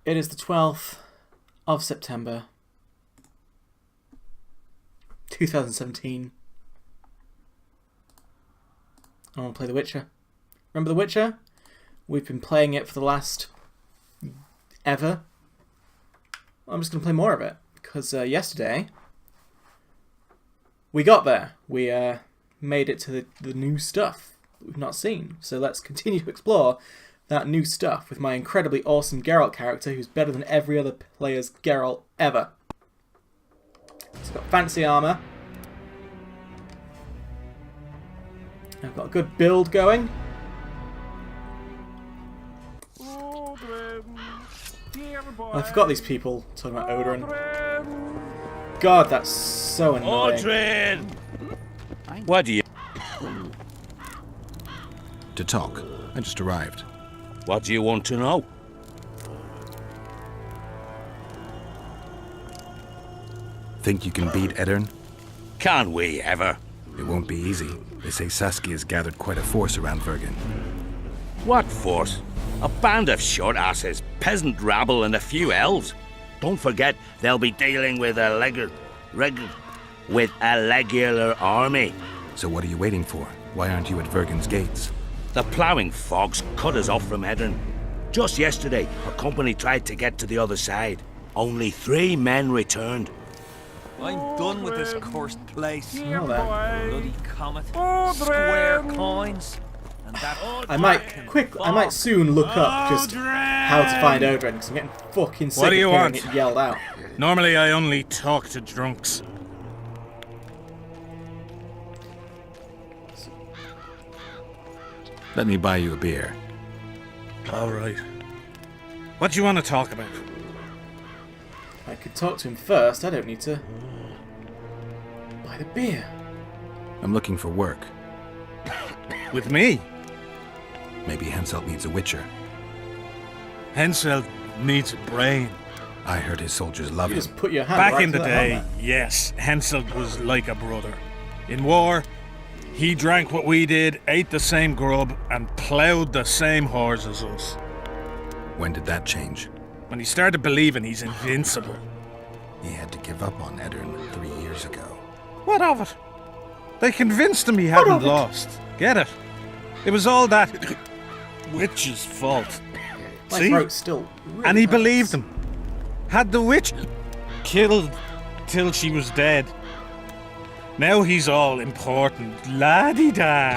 It is the 12th of September, 2017. I want to play The Witcher. Remember The Witcher? We've been playing it for the last... ever. I'm just going to play more of it, because yesterday we got there. We made it to the new stuff that we've not seen. So let's continue to explore that new stuff with my incredibly awesome Geralt character, who's better than every other player's Geralt ever. He's got fancy armour. I've got a good build going. I forgot these people talking about Odorin. God, that's so annoying. Odorin! What do you... To talk. I just arrived. What do you want to know? Think you can beat Edirn? Can we ever? It won't be easy. They say Saskia's gathered quite a force around Vergen. What force? A band of short-asses, peasant rabble and a few elves. Don't forget, they'll be dealing with a regular army. So what are you waiting for? Why aren't you at Vergen's gates? The ploughing fogs cut us off from Edirn. Just yesterday, a company tried to get to the other side. Only 3 men returned. I'm done with this cursed place. Oh, there. Bloody comet, square coins, and that. I might soon look up just how to find Odorin, because I'm getting fucking sick What do of you hearing want? it yelled out. Normally I only talk to drunks. Let me buy you a beer. All right. What do you want to talk about? I could talk to him first. I don't need to buy the beer. I'm looking for work. With me? Maybe Henselt needs a witcher. Henselt needs a brain. I heard his soldiers love You him. just put your hand Back right in to the that day, helmet. yes, Henselt was like a brother. In war, he drank what we did, ate the same grub, and ploughed the same horse as us. When did that change? When he started believing he's invincible. He had to give up on Edirn 3 years ago. What of it? They convinced him he hadn't lost. Get it? It was all that witch's fault. My See? throat's still really And he hurts. believed him. Had the witch killed till she was dead. Now he's all important. La-di-da.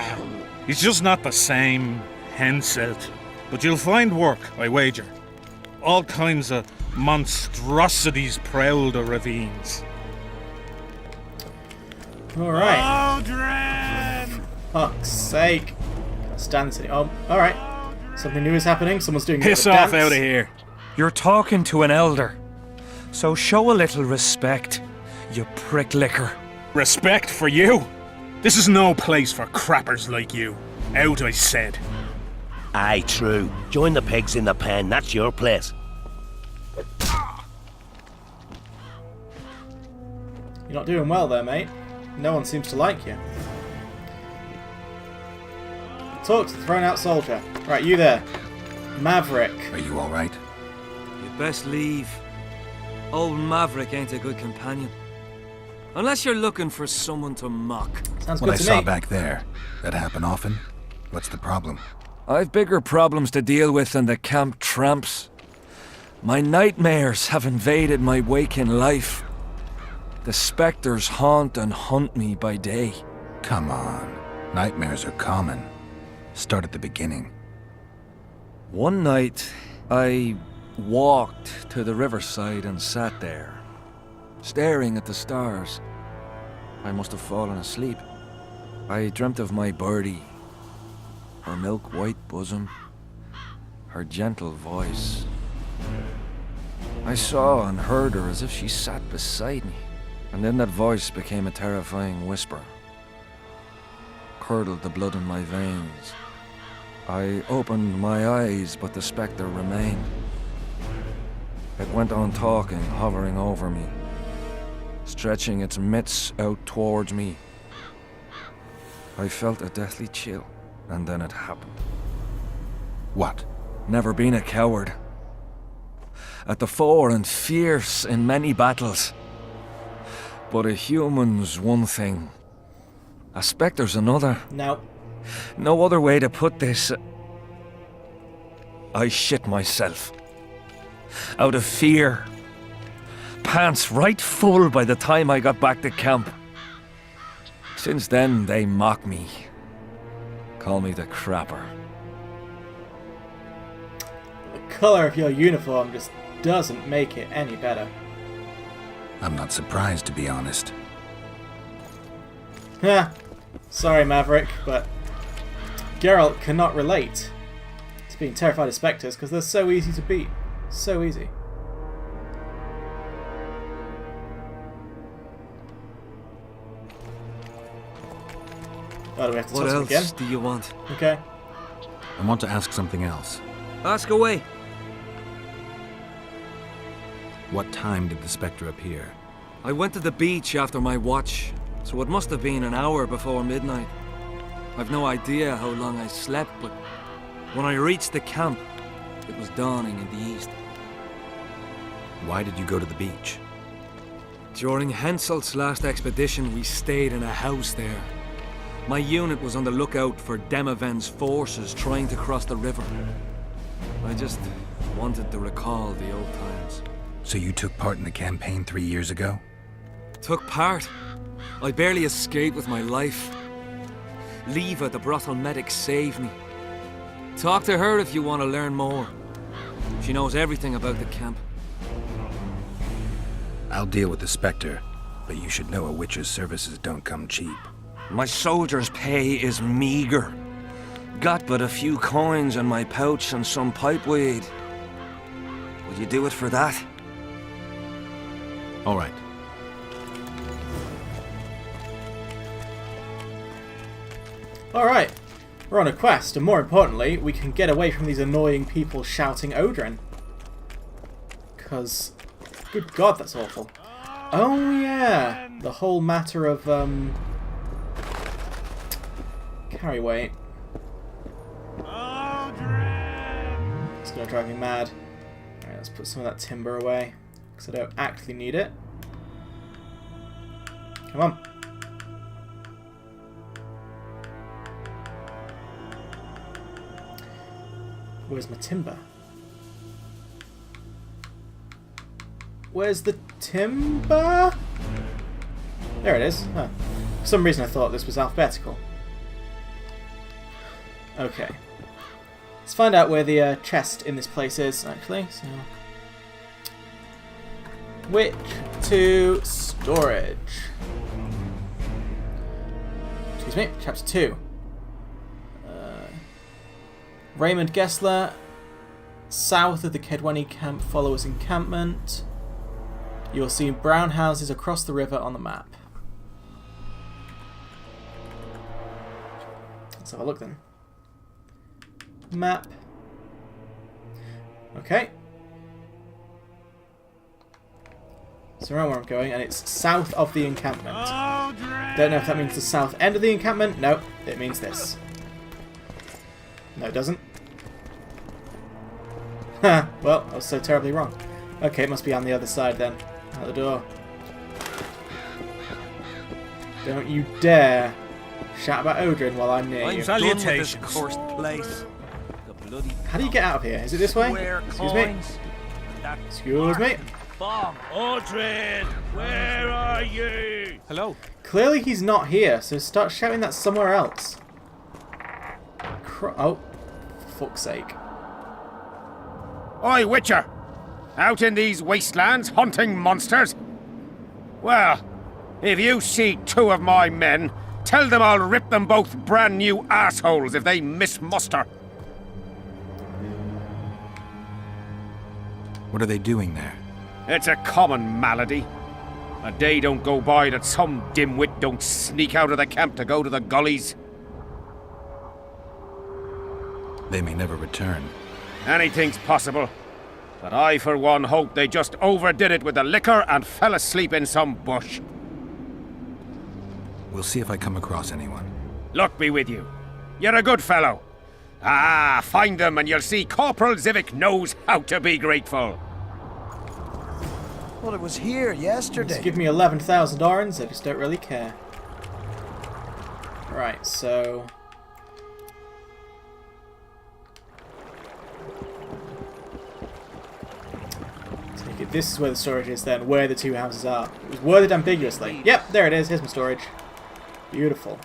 He's just not the same Henselt. But you'll find work, I wager. All kinds of monstrosities prowl the ravines. Alright. Odorin! Fuck's sake. Can't stand this anymore. Oh, alright. Something new is happening. Someone's doing a Piss bit of a off dance. out of here. You're talking to an elder, so show a little respect, you prick licker. Respect for you? This is no place for crappers like you. Out, I said. Aye, true. Join the pigs in the pen, that's your place. You're not doing well there, mate. No one seems to like you. Talk to the thrown-out soldier. Right, you there. Maverick. Are you alright? You'd best leave. Old Maverick ain't a good companion. Unless you're looking for someone to mock. Sounds What I good to saw me. back there, that happen often? What's the problem? I've bigger problems to deal with than the camp tramps. My nightmares have invaded my waking life. The specters haunt and hunt me by day. Come on. Nightmares are common. Start at the beginning. One night, I walked to the riverside and sat there, staring at the stars. I must have fallen asleep. I dreamt of my birdie, her milk-white bosom, her gentle voice. I saw and heard her as if she sat beside me, and then that voice became a terrifying whisper, curdled the blood in my veins. I opened my eyes, but the spectre remained. It went on talking, hovering over me, stretching its mitts out towards me. I felt a deathly chill, and then it happened. What? Never been a coward. at the fore and fierce in many battles. But a human's one thing, a spectre's another. No. No other way to put this. I shit myself. Out of fear. Pants right full by the time I got back to camp. Since then, they mock me. Call me the crapper. The colour of your uniform just doesn't make it any better. I'm not surprised, to be honest. Heh. Sorry, Maverick, but Geralt cannot relate to being terrified of spectres because they're so easy to beat. So easy. Oh, do we have to What toss him else again? do you want? Okay. I want to ask something else. Ask away. What time did the Spectre appear? I went to the beach after my watch, so it must have been an hour before midnight. I've no idea how long I slept, but when I reached the camp, it was dawning in the east. Why did you go to the beach? During Henselt's last expedition, we stayed in a house there. My unit was on the lookout for Demaven's forces trying to cross the river. I just wanted to recall the old times. So you took part in the campaign 3 years ago? Took part? I barely escaped with my life. Leva, the brothel medic, saved me. Talk to her if you want to learn more. She knows everything about the camp. I'll deal with the Spectre, but you should know a witch's services don't come cheap. My soldier's pay is meager. Got but a few coins in my pouch and some pipeweed. Will you do it for that? All right. Alright. We're on a quest, and more importantly, we can get away from these annoying people shouting Odrin. Because, good god, that's awful. Oh yeah, the whole matter of, carry weight. It's gonna drive me mad. Alright, let's put some of that timber away, because I don't actually need it. Come on. Where's my timber? Where's the timber? There it is. Huh. For some reason I thought this was alphabetical. Okay. Let's find out where the chest in this place is, actually. So, Witch to storage. Excuse me, chapter 2. Raymond Gessler, south of the Kedweni camp, follow us encampment. You will see brown houses across the river on the map. Let's have a look then. Map. Okay. So around where I'm going, and it's south of the encampment. Don't know if that means the south end of the encampment. No, it means this. No, it doesn't. Ha! Well, I was so terribly wrong. Okay, it must be on the other side then. Out the door. Don't you dare shout about Odrin while I'm near you. Salutations. Done with this cursed place. The bloody How do you get out of here? Is it this way? Excuse me? Excuse me? Odrin, where are you? Hello. Clearly he's not here, so start shouting that somewhere else. Oh, for fuck's sake. Oi, Witcher! Out in these wastelands hunting monsters? Well, if you see two of my men, tell them I'll rip them both brand new assholes if they miss muster. What are they doing there? It's a common malady. A day don't go by that some dimwit don't sneak out of the camp to go to the gullies. They may never return. Anything's possible. But I, for one, hope they just overdid it with the liquor and fell asleep in some bush. We'll see if I come across anyone. Luck be with you. You're a good fellow. Ah, find them and you'll see Corporal Zivik knows how to be grateful. Well, it was here yesterday. Just give me 11,000 orens, I just don't really care. Right, so... take it, this is where the storage is then, where the two houses are. It was worded ambiguously. Yep, there it is, here's my storage. Beautiful.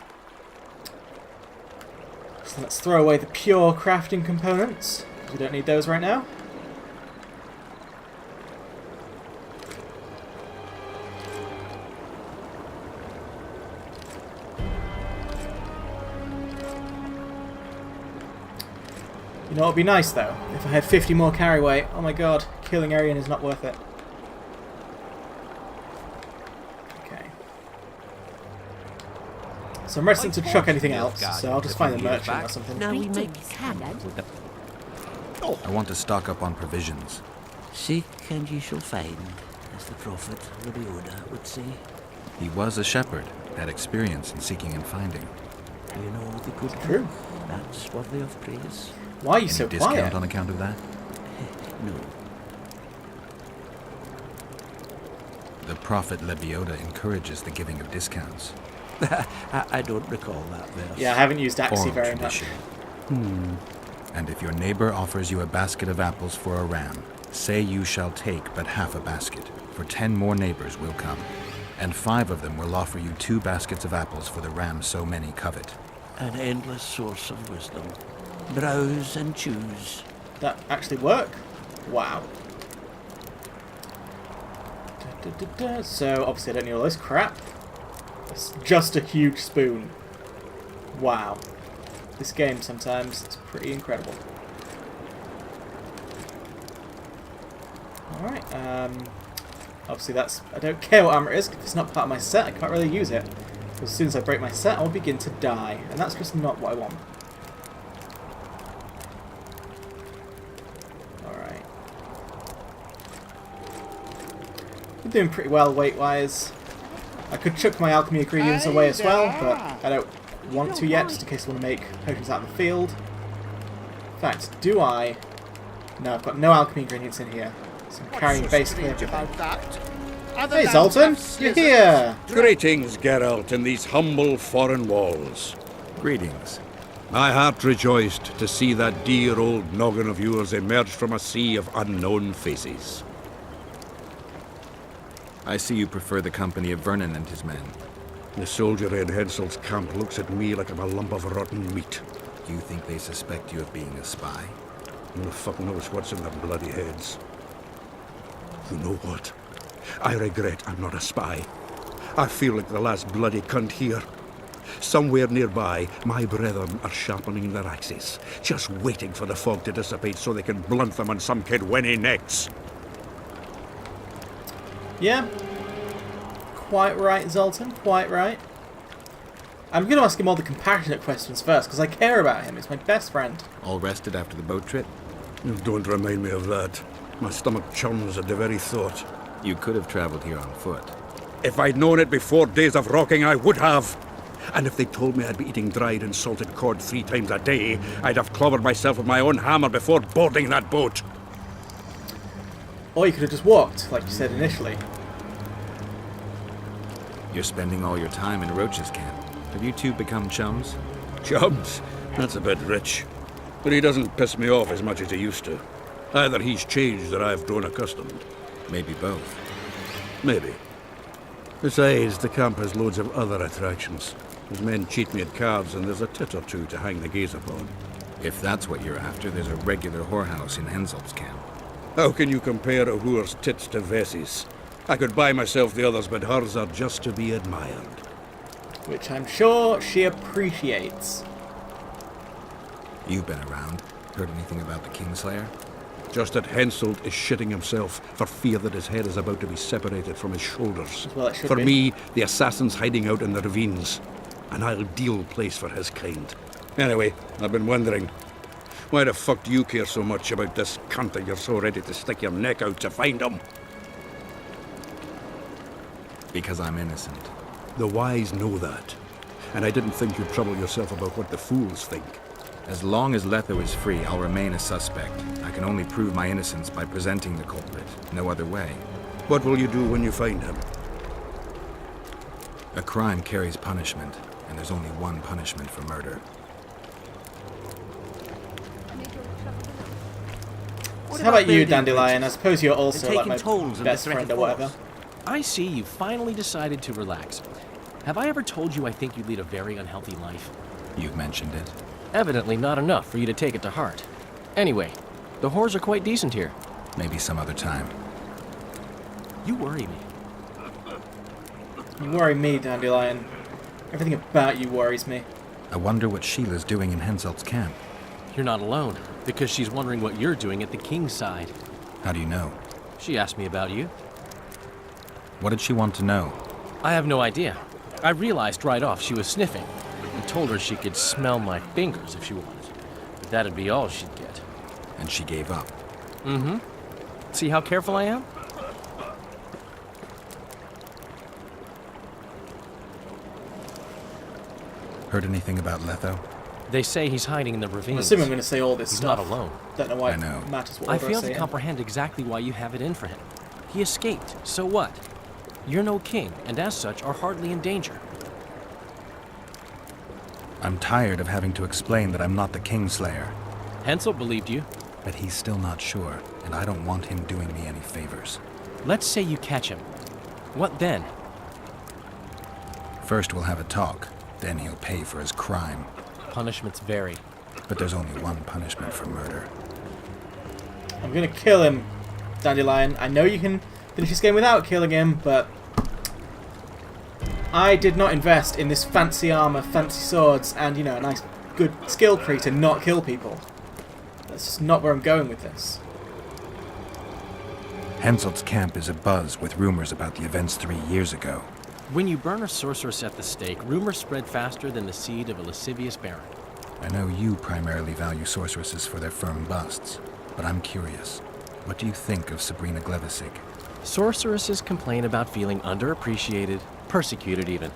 So let's throw away the pure crafting components. We don't need those right now. You know what would be nice though? If I had 50 more carry weight. Oh my god, killing Aryan is not worth it. Okay. So I'm reticent to chuck anything else, so I'll just find a merchant or something. Now we make salad. I want to stock up on provisions. Seek and ye shall find, as the prophet Rabbi would say. He was a shepherd, had experience in seeking and finding. You know the good True. That's worthy of praise. Why are you Any so discount quiet? on account of that? No. The prophet Lebioda encourages the giving of discounts. I don't recall that verse. Yeah, I haven't used Axie Oral very much. tradition. And if your neighbor offers you a basket of apples for a ram, say you shall take but half a basket, for 10 more neighbors will come, and 5 of them will offer you 2 baskets of apples for the ram so many covet. An endless source of wisdom. Browse and choose. That actually work? Wow. So obviously I don't need all this crap. It's just a huge spoon. Wow. This game sometimes it's pretty incredible. Alright, obviously that's... I don't care what armor it is, if it's not part of my set, I can't really use it. As soon as I break my set, I'll begin to die. And that's just not what I want. Alright. I'm doing pretty well weight-wise. I could chuck my alchemy ingredients away as well, but I don't want to yet, just in case I want to make potions out in the field. In fact, do I? No, I've got no alchemy ingredients in here. So I'm carrying basically everything. Hey Zoltan, you're here! Greetings, Geralt, in these humble foreign walls. Greetings. My heart rejoiced to see that dear old noggin of yours emerge from a sea of unknown faces. I see you prefer the company of Vernon and his men. The soldier in Hensel's camp looks at me like I'm a lump of rotten meat. You think they suspect you of being a spy? Who the fuck knows what's in their bloody heads? You know what? I regret I'm not a spy. I feel like the last bloody cunt here. Somewhere nearby, my brethren are sharpening their axes, just waiting for the fog to dissipate so they can blunt them on some kid when he necks. Yeah. Quite right, Zoltan. Quite right. I'm going to ask him all the compassionate questions first, because I care about him. He's my best friend. All rested after the boat trip? Don't remind me of that. My stomach churns at the very thought. You could have traveled here on foot. If I'd known it before days of rocking, I would have. And if they told me I'd be eating dried and salted cod 3 times a day, I'd have clobbered myself with my own hammer before boarding that boat. Or you could have just walked, like you said initially. You're spending all your time in Roach's camp. Have you two become chums? Chums? That's a bit rich. But he doesn't piss me off as much as he used to. Either he's changed or I've grown accustomed. Maybe both. Maybe. Besides, the camp has loads of other attractions. His men cheat me at cards, and there's a tit or two to hang the gaze upon. If that's what you're after, there's a regular whorehouse in Hensel's camp. How can you compare a whore's tits to Vessi's? I could buy myself the others, but hers are just to be admired. Which I'm sure she appreciates. You've been around. Heard anything about the Kingslayer? Just that Henselt is shitting himself for fear that his head is about to be separated from his shoulders. Well, it should For be. me, the assassin's hiding out in the ravines. An ideal place for his kind. Anyway, I've been wondering, why the fuck do you care so much about this cunt that you're so ready to stick your neck out to find him? Because I'm innocent. The wise know that. And I didn't think you'd trouble yourself about what the fools think. As long as Letho is free, I'll remain a suspect. I can only prove my innocence by presenting the culprit. No other way. What will you do when you find him? A crime carries punishment, and there's only one punishment for murder. So how about you, Dandelion? I suppose you're also They're like my taking tolls on best the friend or threatened whatever. force. I see you finally decided to relax. Have I ever told you I think you lead a very unhealthy life? You've mentioned it. Evidently not enough for you to take it to heart. Anyway, the whores are quite decent here. Maybe some other time. You worry me. You worry me, Dandelion. Everything about you worries me. I wonder what Sheila's doing in Henselt's camp. You're not alone, because she's wondering what you're doing at the king's side. How do you know? She asked me about you. What did she want to know? I have no idea. I realized right off she was sniffing, and told her she could smell my fingers if she wanted. But that'd be all she'd get. And she gave up. Mm-hmm. See how careful I am? Heard anything about Letho? They say he's hiding in the ravines. I'm assuming I'm going to say all this He's stuff. not alone. Don't know why I know. it matters what I order fail say to it. comprehend exactly why you have it in for him. He escaped, so what? You're no king, and as such are hardly in danger. I'm tired of having to explain that I'm not the Kingslayer. Hensel believed you. But he's still not sure, and I don't want him doing me any favors. Let's say you catch him. What then? First we'll have a talk, then he'll pay for his crime. Punishments vary. But there's only one punishment for murder. I'm going to kill him, Dandelion. I know you can finish this game without killing him, but I did not invest in this fancy armor, fancy swords, and, you know, a nice, good skill tree to not kill people. That's just not where I'm going with this. Henselt's camp is abuzz with rumors about the events 3 years ago. When you burn a sorceress at the stake, rumors spread faster than the seed of a lascivious baron. I know you primarily value sorceresses for their firm busts, but I'm curious. What do you think of Sabrina Glevissig? Sorceresses complain about feeling underappreciated, persecuted even.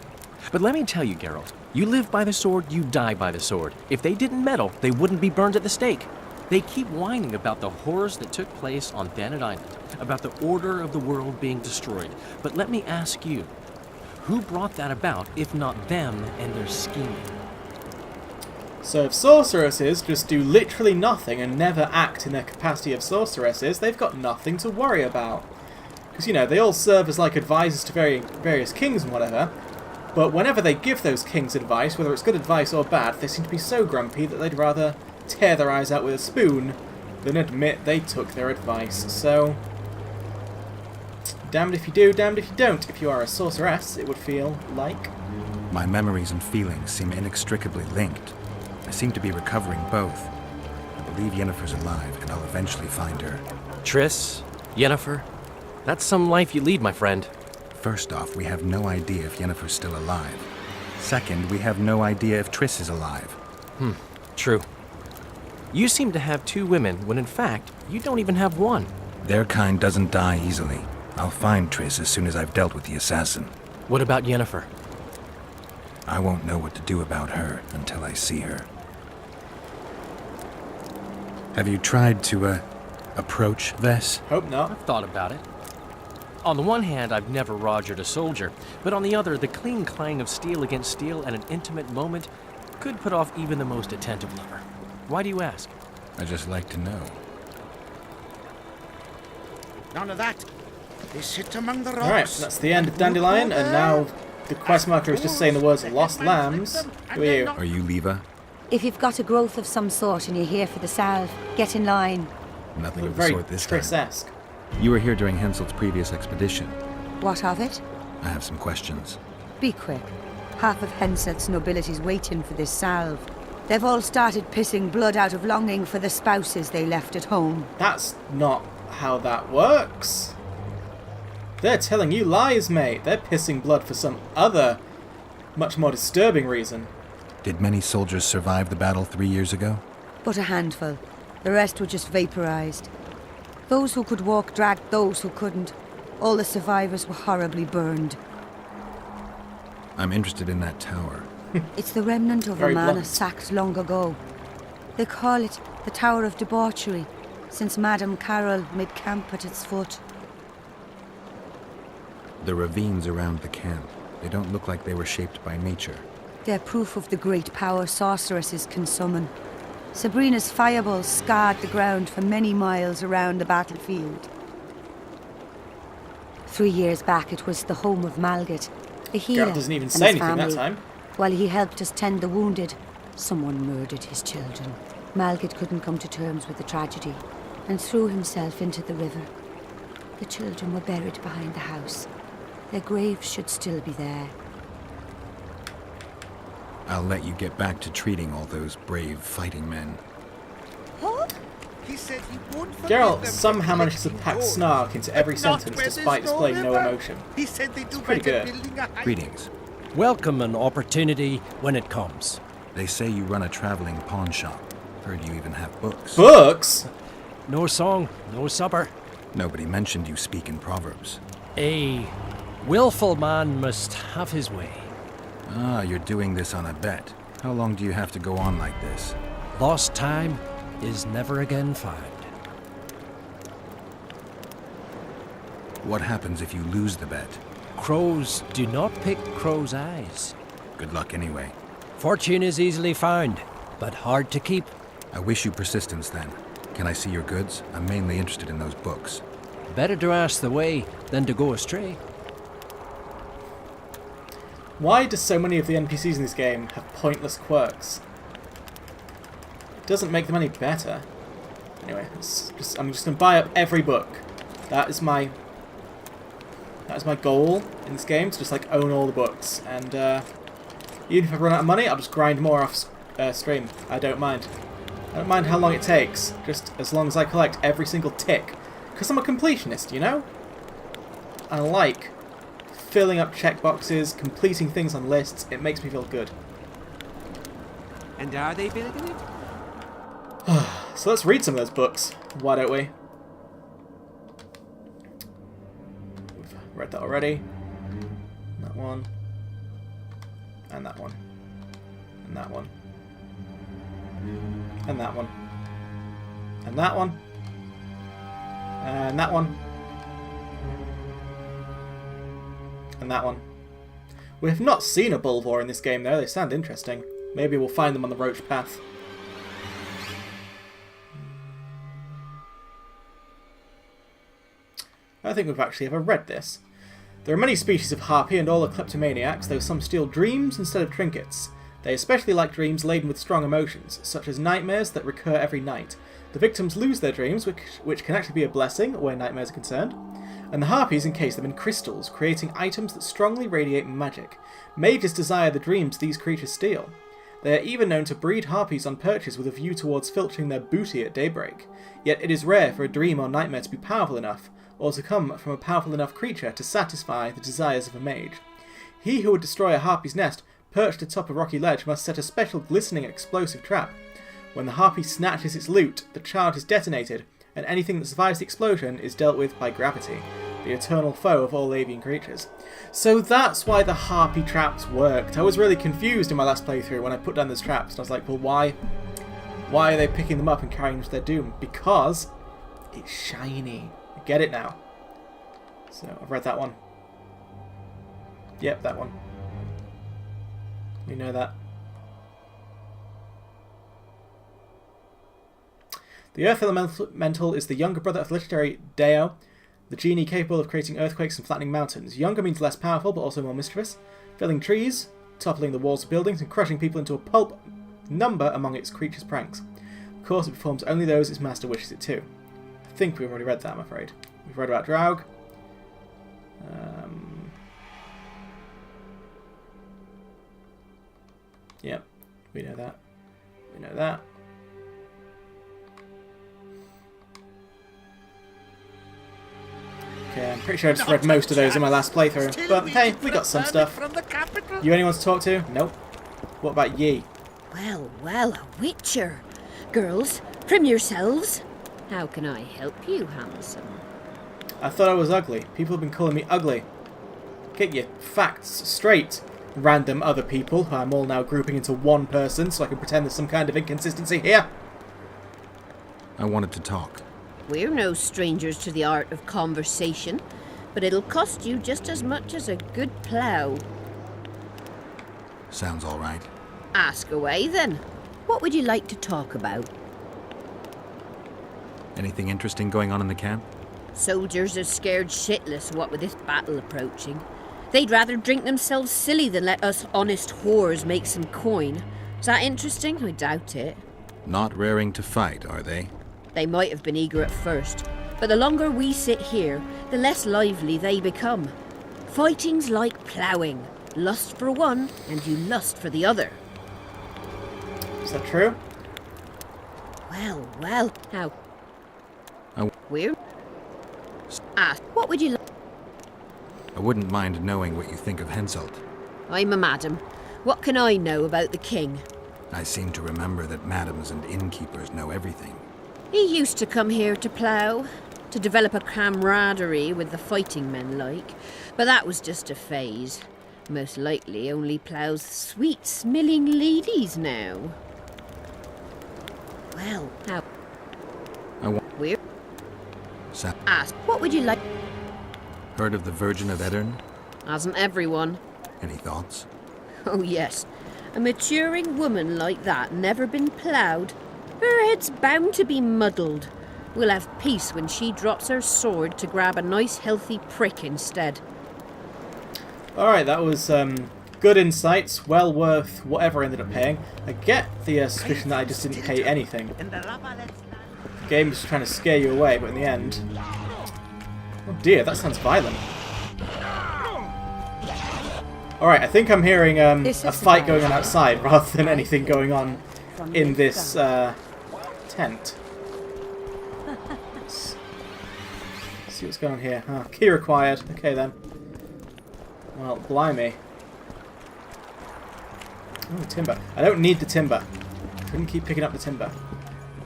But let me tell you, Geralt, you live by the sword, you die by the sword. If they didn't meddle, they wouldn't be burned at the stake. They keep whining about the horrors that took place on Thanet Island, about the order of the world being destroyed. But let me ask you, who brought that about if not them and their scheming? So if sorceresses just do literally nothing and never act in their capacity of sorceresses, they've got nothing to worry about. Because, you know, they all serve as like advisors to various kings and whatever, but whenever they give those kings advice, whether it's good advice or bad, they seem to be so grumpy that they'd rather tear their eyes out with a spoon than admit they took their advice. So, damned if you do, damned if you don't. If you are a sorceress, it would feel like. My memories and feelings seem inextricably linked. I seem to be recovering both. I believe Yennefer's alive, and I'll eventually find her. Triss, Yennefer, that's some life you lead, my friend. First off, we have no idea if Yennefer's still alive. Second, we have no idea if Triss is alive. True. You seem to have 2 women, when in fact, you don't even have one. Their kind doesn't die easily. I'll find Triss as soon as I've dealt with the assassin. What about Yennefer? I won't know what to do about her until I see her. Have you tried to, approach Vess? Hope not. I've thought about it. On the one hand, I've never rogered a soldier, but on the other, the clean clang of steel against steel at an intimate moment could put off even the most attentive lover. Why do you ask? I just like to know. None of that. They sit among the rocks. Alright, that's the end of Dandelion, and now the quest marker is just saying the words Lost Lambs. Who are you? Are you Leva? If you've got a growth of some sort and you're here for the salve, get in line. Nothing Look of the very sort this time. Triss-esque. You were here during Henselt's previous expedition. What of it? I have some questions. Be quick. Half of Henselt's nobility's waiting for this salve. They've all started pissing blood out of longing for the spouses they left at home. That's not how that works. They're telling you lies, mate. They're pissing blood for some other, much more disturbing reason. Did many soldiers survive the battle 3 years ago? But a handful. The rest were just vaporized. Those who could walk dragged those who couldn't. All the survivors were horribly burned. I'm interested in that tower. It's the remnant of Very a man blunt. sacked long ago. They call it the Tower of Debauchery, since Madame Carol made camp at its foot. The ravines around the camp. They don't look like they were shaped by nature. They're proof of the great power sorceresses can summon. Sabrina's fireballs scarred the ground for many miles around the battlefield. 3 years back, it was the home of Malgat, a healer Geralt doesn't even and say his anything that family. time. While he helped us tend the wounded, someone murdered his children. Malgat couldn't come to terms with the tragedy and threw himself into the river. The children were buried behind the house. Their graves should still be there. I'll let you get back to treating all those brave fighting men. Huh? He said he won't forgive Geralt them somehow for manages to letting pack you go. snark into every But not sentence where despite there's displaying no river. emotion. He said they do pretty better good. building a Greetings. Welcome an opportunity when it comes. They say you run a traveling pawn shop. Heard you even have books. Books? No song, no supper. Nobody mentioned you speak in proverbs. A willful man must have his way. Ah, you're doing this on a bet. How long do you have to go on like this? Lost time is never again found. What happens if you lose the bet? Crows do not pick crows' eyes. Good luck anyway. Fortune is easily found, but hard to keep. I wish you persistence then. Can I see your goods? I'm mainly interested in those books. Better to ask the way than to go astray. Why do so many of the NPCs in this game have pointless quirks? It doesn't make them any better. Anyway, I'm just going to buy up every book. That is my goal in this game, to just like own all the books. And even if I run out of money, I'll just grind more off stream. I don't mind. I don't mind how long it takes, just as long as I collect every single tick. Because I'm a completionist, you know? I like filling up checkboxes, completing things on lists. It makes me feel good. And are they building it? So let's read some of those books. Why don't we? We've read that already. That one. And that one. And that one. And that one. And that one. And that one. And that one. We have not seen a Bulvor in this game though, they sound interesting. Maybe we'll find them on the Roach Path. I don't think we've actually ever read this. There are many species of harpy and all are kleptomaniacs, though some steal dreams instead of trinkets. They especially like dreams laden with strong emotions, such as nightmares that recur every night. The victims lose their dreams, which can actually be a blessing where nightmares are concerned. And the harpies encase them in crystals, creating items that strongly radiate magic. Mages desire the dreams these creatures steal. They are even known to breed harpies on perches with a view towards filching their booty at daybreak. Yet it is rare for a dream or nightmare to be powerful enough, or to come from a powerful enough creature to satisfy the desires of a mage. He who would destroy a harpy's nest perched atop a rocky ledge must set a special glistening explosive trap. When the harpy snatches its loot, the charge is detonated, and anything that survives the explosion is dealt with by gravity, the eternal foe of all avian creatures. So that's why the harpy traps worked. I was really confused in my last playthrough when I put down those traps, and I was like, well, why are they picking them up and carrying them to their doom? Because it's shiny. I get it now. So I've read that one. Yep, that one. We know that. The Earth Elemental is the younger brother of the legendary Deo, the genie capable of creating earthquakes and flattening mountains. Younger means less powerful, but also more mischievous, felling trees, toppling the walls of buildings, and crushing people into a pulp number among its creatures' pranks. Of course, it performs only those its master wishes it to. I think we've already read that, I'm afraid. We've read about Draug. Yep, we know that. We know that. Okay, I'm pretty sure I just read most of those in my last playthrough. But hey, we got some stuff. You anyone to talk to? Nope. What about ye? Well, well, a witcher. Girls, from yourselves. How can I help you, handsome? I thought I was ugly. People have been calling me ugly. Get your facts straight, random other people who I'm all now grouping into one person so I can pretend there's some kind of inconsistency here. I wanted to talk. We're no strangers to the art of conversation. but it'll cost you just as much as a good plough. Sounds all right. Ask away then. What would you like to talk about? Anything interesting going on in the camp? Soldiers are scared shitless what with this battle approaching. They'd rather drink themselves silly than let us honest whores make some coin. Is that interesting? I doubt it. Not raring to fight, are they? They might have been eager at first, but the longer we sit here, the less lively they become. Fighting's like ploughing. Lust for one, and you lust for the other. Is that true? Well, how? Weird. What would you like? I wouldn't mind knowing what you think of Henselt. I'm a madam. What can I know about the king? I seem to remember that madams and innkeepers know everything. He used to come here to plough, to develop a camaraderie with the fighting men like, but that was just a phase. Most likely only ploughs sweet, smilling ladies now. Well, how? Weird. Ask, what would you like? Heard of the Virgin of Eddern? Hasn't everyone? Any thoughts? Oh yes. A maturing woman like that never been ploughed. Her head's bound to be muddled. We'll have peace when she drops her sword to grab a nice healthy prick instead. Alright, that was good insights, well worth whatever I ended up paying. I get the suspicion that I just didn't pay anything. The game was trying to scare you away, but in the end... Oh dear, that sounds violent. Alright, I think I'm hearing a fight going on outside rather than anything going on in this tent. Let's see what's going on here. Oh, key required. Okay then. Well, blimey. Oh, timber. I don't need the timber. Couldn't keep picking up the timber.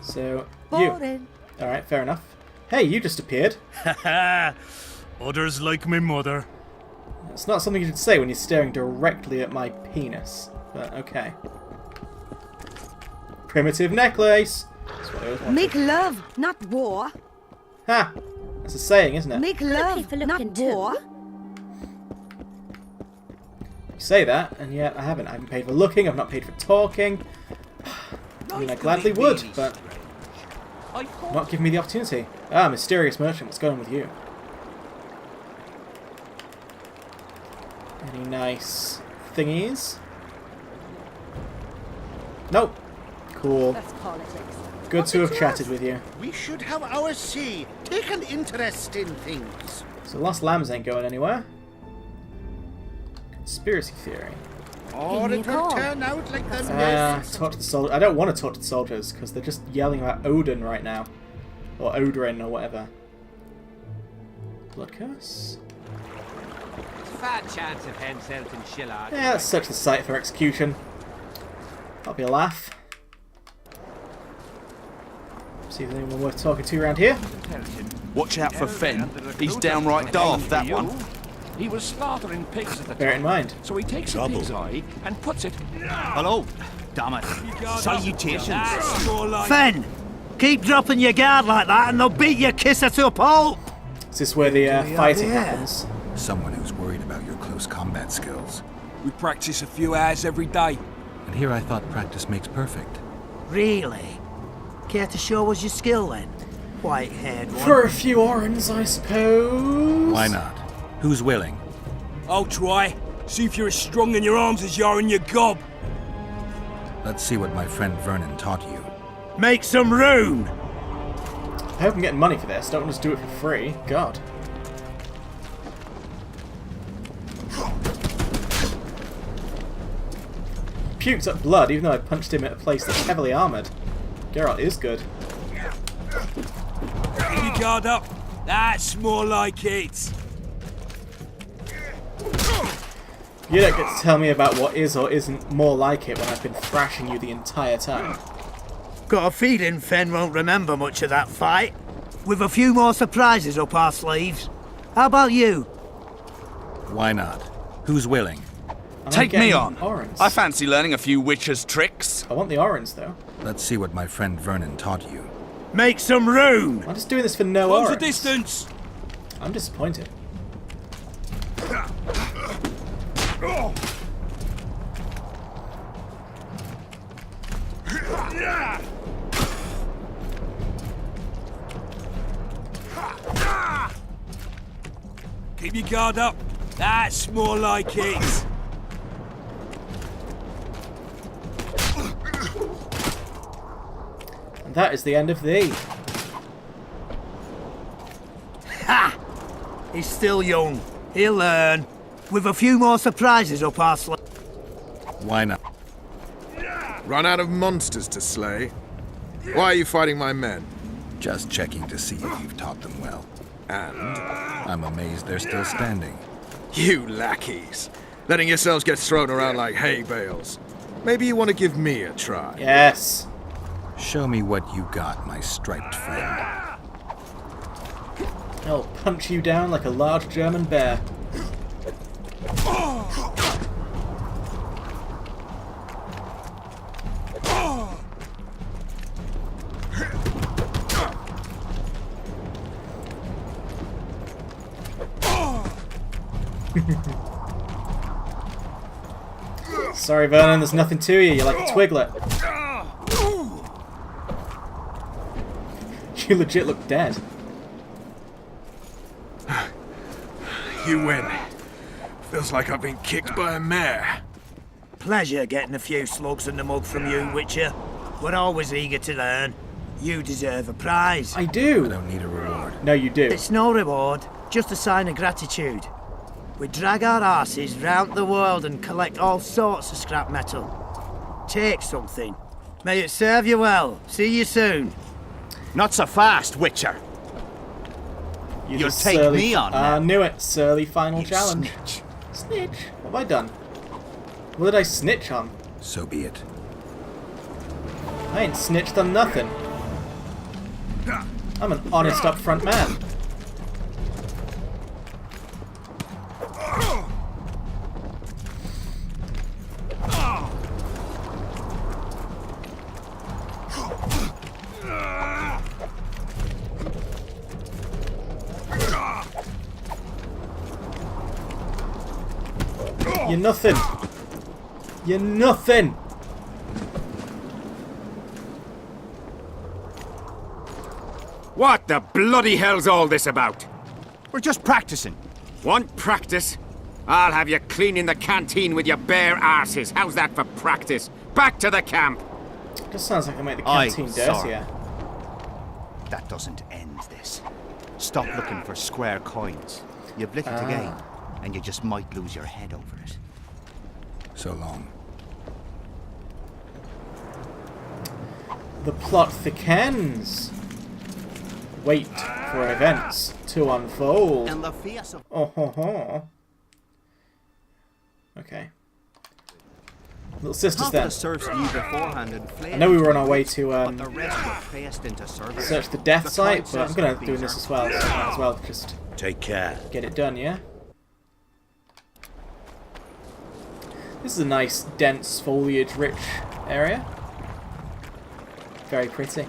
So, you. Alright, fair enough. Hey, you just appeared. Haha! Others like my mother. It's not something you should say when you're staring directly at my penis. But, okay. Primitive necklace! That's what I always wanted. Make love, not war. Ha! That's a saying, isn't it? Make love, not war. You say that, and yet I haven't. I haven't paid for looking, I've not paid for talking. I mean, I gladly would, but not giving me the opportunity. Ah, mysterious merchant, what's going on with you? Any nice thingies? Nope. Cool. Good to have chatted with you. We should have our say. Take an interest in things. So Lost Lambs ain't going anywhere. Conspiracy theory. Or it will turn out like the talk to the soldiers. I don't want to talk to the soldiers because they're just yelling about Odin right now. Or Odrin or whatever. Blood curse? Fat chance of Henselt and Shillard. Yeah, let's search the site for execution. That'll be a laugh. See if there's anyone worth talking to around here. Watch out for Fenn. He's downright daft, that one. He was slaughtering pigs at the time. Bear it in mind. So he takes a pig's eye and puts it... Hello. Damn it. Salutations. Fenn! Keep dropping your guard like that and they'll beat your kisser to a pulp! Is this where the fighting happens? Someone who's worried about your close combat skills. We practice a few hours every day. And here I thought practice makes perfect. Really? Care to show us your skill then? White-haired one. For a few orens, I suppose. Why not? Who's willing? I'll try. See if you're as strong in your arms as you are in your gob. Let's see what my friend Vernon taught you. Make some room! I hope I'm getting money for this. Don't just do it for free. God. Puked up blood even though I punched him at a place that's heavily armoured. Geralt is good. Keep your guard up. That's more like it. You don't get to tell me about what is or isn't more like it when I've been thrashing you the entire time. Got a feeling Fenn won't remember much of that fight. With a few more surprises up our sleeves. How about you? Why not? Who's willing? Take me on. Orange. I fancy learning a few witcher's tricks. I want the orange though. Let's see what my friend Vernon taught you. Make some room! I'm just doing this for no Close orange. the distance. I'm disappointed. Keep your guard up. That's more like it. And that is the end of thee. Ha! He's still young. He'll learn. With a few more surprises up our sleeve. Why not? Run out of monsters to slay? Why are you fighting my men? Just checking to see if you've taught them well. And? I'm amazed they're still standing. You lackeys. Letting yourselves get thrown around like hay bales. Maybe you want to give me a try. Yes. Show me what you got, my striped friend. I'll punch you down like a large German bear. Sorry, Vernon, there's nothing to you. You're like a twiglet. You legit look dead. You win. Feels like I've been kicked by a mare. Pleasure getting a few slugs in the mug from you, Witcher. We're always eager to learn. You deserve a prize. I do. I don't need a reward. No, you do. It's no reward, just a sign of gratitude. We drag our asses round the world and collect all sorts of scrap metal. Take something. May it serve you well. See you soon. Not so fast, Witcher. You'll take me on. I knew it. Surly final challenge. Snitch. Snitch? What have I done? What did I snitch on? So be it. I ain't snitched on nothing. I'm an honest, upfront man. You're nothing. You're nothing. What the bloody hell's all this about? We're just practicing. Want practice? I'll have you cleaning the canteen with your bare arses. How's that for practice? Back to the camp. Just sounds like I make the canteen dirtier. That doesn't end this. Stop looking for square coins. You blink it again, and you just might lose your head over it. So long. The plot thickens. Wait for events to unfold. Oh ho ho. Okay. Little sisters then. I know we were on our way to search the death site, but I'm gonna do this as well. So might as well just take care. Get it done, yeah. This is a nice, dense, foliage-rich area. Very pretty.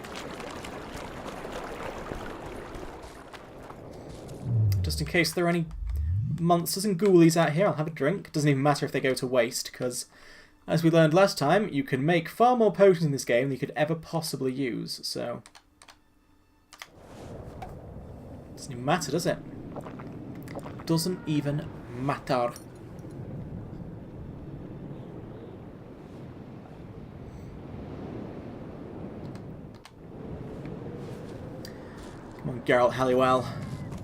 Just in case there are any monsters and ghoulies out here, I'll have a drink. Doesn't even matter if they go to waste, because, as we learned last time, you can make far more potions in this game than you could ever possibly use, so... Doesn't even matter, does it? Doesn't even matter. Come on, Geralt Halliwell.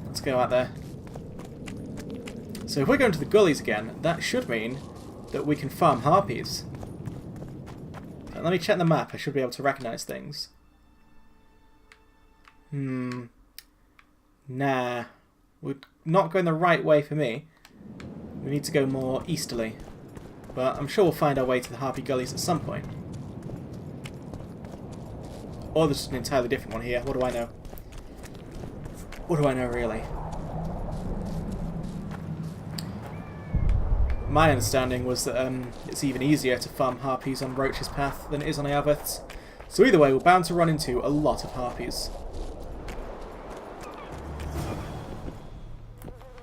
Let's go out there. So if we're going to the gullies again, that should mean that we can farm harpies. Let me check the map. I should be able to recognise things. Nah. We're not going the right way for me. We need to go more easterly. But I'm sure we'll find our way to the harpy gullies at some point. Or there's an entirely different one here. What do I know? What do I know, really? My understanding was that it's even easier to farm harpies on Roach's Path than it is on Eärth's. So either way, we're bound to run into a lot of harpies.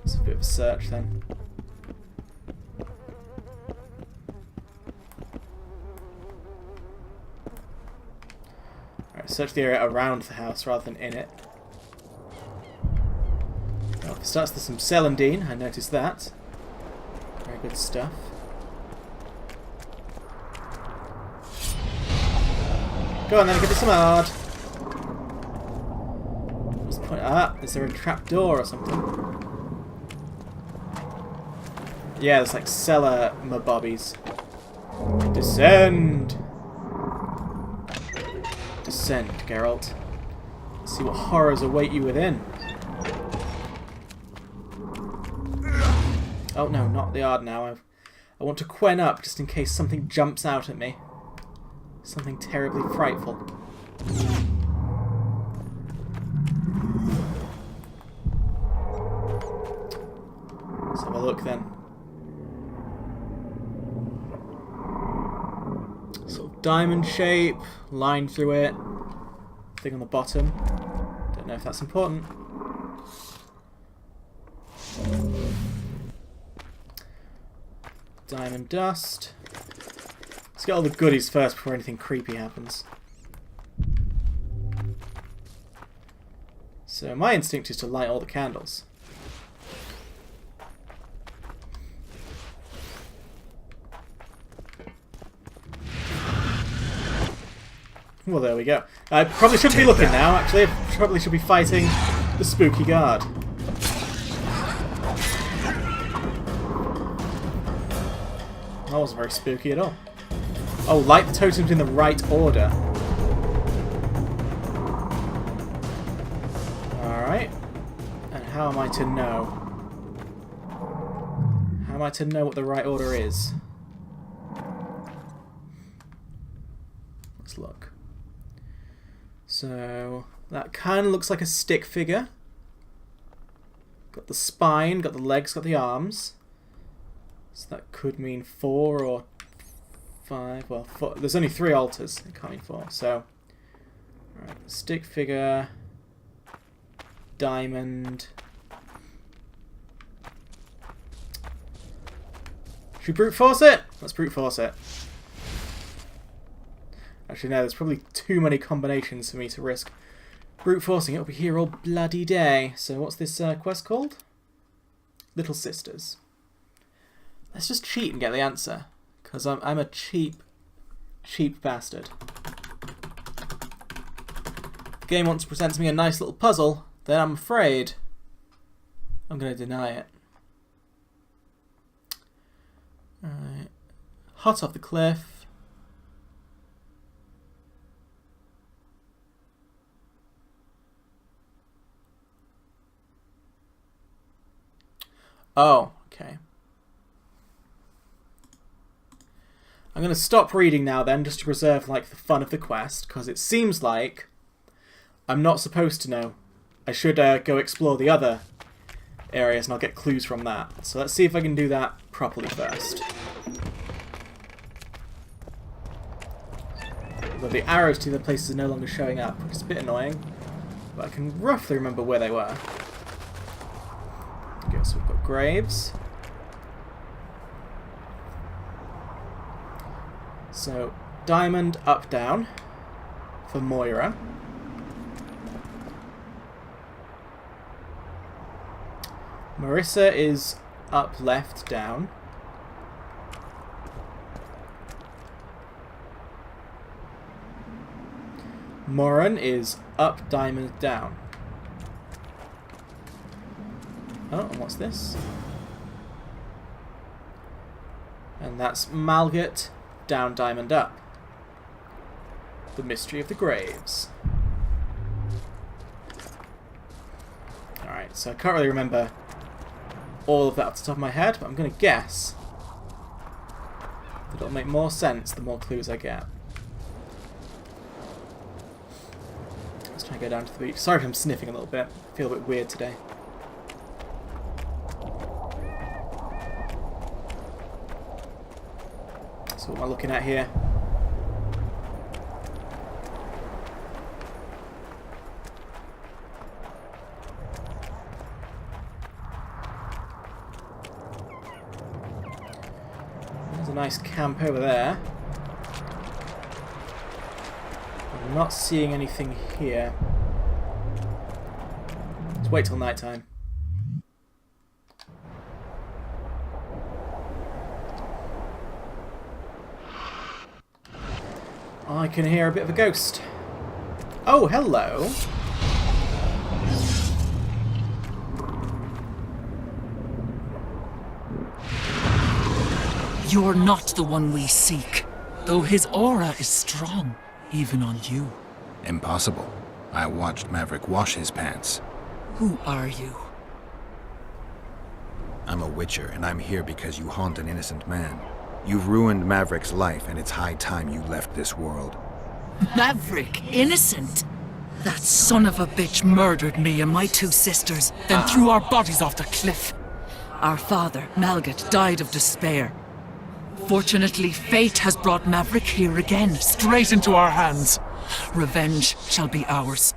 It's a bit of a search then. search the area around the house rather than in it. Well, for starts, there's some celandine. I noticed that. Very good stuff. Go on then, give me some hard. What's the point? Ah, is there a trap door or something? Yeah, there's like cellar mabobbies. Descend! Descend, Geralt. See what horrors await you within. Oh no, not the yard now. I want to quen up just in case something jumps out at me. Something terribly frightful. Let's have a look then. Sort of diamond shape, line through it, thing on the bottom. Don't know if that's important. Diamond dust. Let's get all the goodies first before anything creepy happens. So my instinct is to light all the candles. Well, there we go. I probably shouldn't be looking now, actually. I probably should be fighting the spooky guard. That wasn't very spooky at all. Oh, light the totems in the right order. Alright. And how am I to know? How am I to know what the right order is? Let's look. So, that kind of looks like a stick figure. Got the spine, got the legs, got the arms. So that could mean 4 or 5. Well, 4. There's only 3 altars. It can't mean 4. So, alright, stick figure, diamond. Should we brute force it? Let's brute force it. Actually, no, there's probably too many combinations for me to risk brute forcing. It'll be here all bloody day. So, what's this quest called? Little Sisters. Let's just cheat and get the answer, because I'm a cheap bastard. If the game wants to present to me a nice little puzzle, then I'm afraid I'm going to deny it. Alright. Hot off the cliff. Oh, okay. I'm going to stop reading now then, just to preserve like the fun of the quest, because it seems like I'm not supposed to know. I should go explore the other areas and I'll get clues from that. So let's see if I can do that properly first. Although the arrows to the places are no longer showing up, which is a bit annoying, but I can roughly remember where they were. Okay, so we've got graves. So, diamond up, down for Moira. Marissa is up, left, down. Moran is up, diamond, down. Oh, and what's this? And that's Malgit, down, diamond, up. The Mystery of the Graves. Alright, so I can't really remember all of that off the top of my head, but I'm going to guess that it'll make more sense the more clues I get. Let's try and go down to the beach. Sorry if I'm sniffing a little bit. I feel a bit weird today. So what am I looking at here? There's a nice camp over there. I'm not seeing anything here. Let's wait till night time. I can hear a bit of a ghost. Oh, hello. You're not the one we seek, though his aura is strong, even on you. Impossible. I watched Maverick wash his pants. Who are you? I'm a Witcher, and I'm here because you haunt an innocent man. You've ruined Maverick's life, and it's high time you left this world. Maverick, innocent? That son of a bitch murdered me and my 2 sisters, then threw our bodies off the cliff. Our father, Malgit, died of despair. Fortunately, fate has brought Maverick here again, straight into our hands. Revenge shall be ours.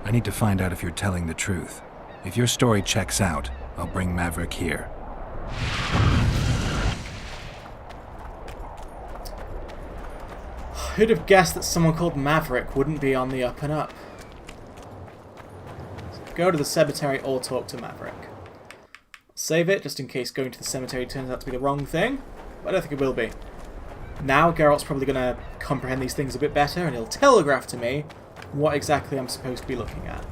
I need to find out if you're telling the truth. If your story checks out, I'll bring Maverick here. Who'd have guessed that someone called Maverick wouldn't be on the up and up? So go to the cemetery or talk to Maverick. Save it, just in case going to the cemetery turns out to be the wrong thing. But I don't think it will be. Now Geralt's probably going to comprehend these things a bit better, and he'll telegraph to me what exactly I'm supposed to be looking at.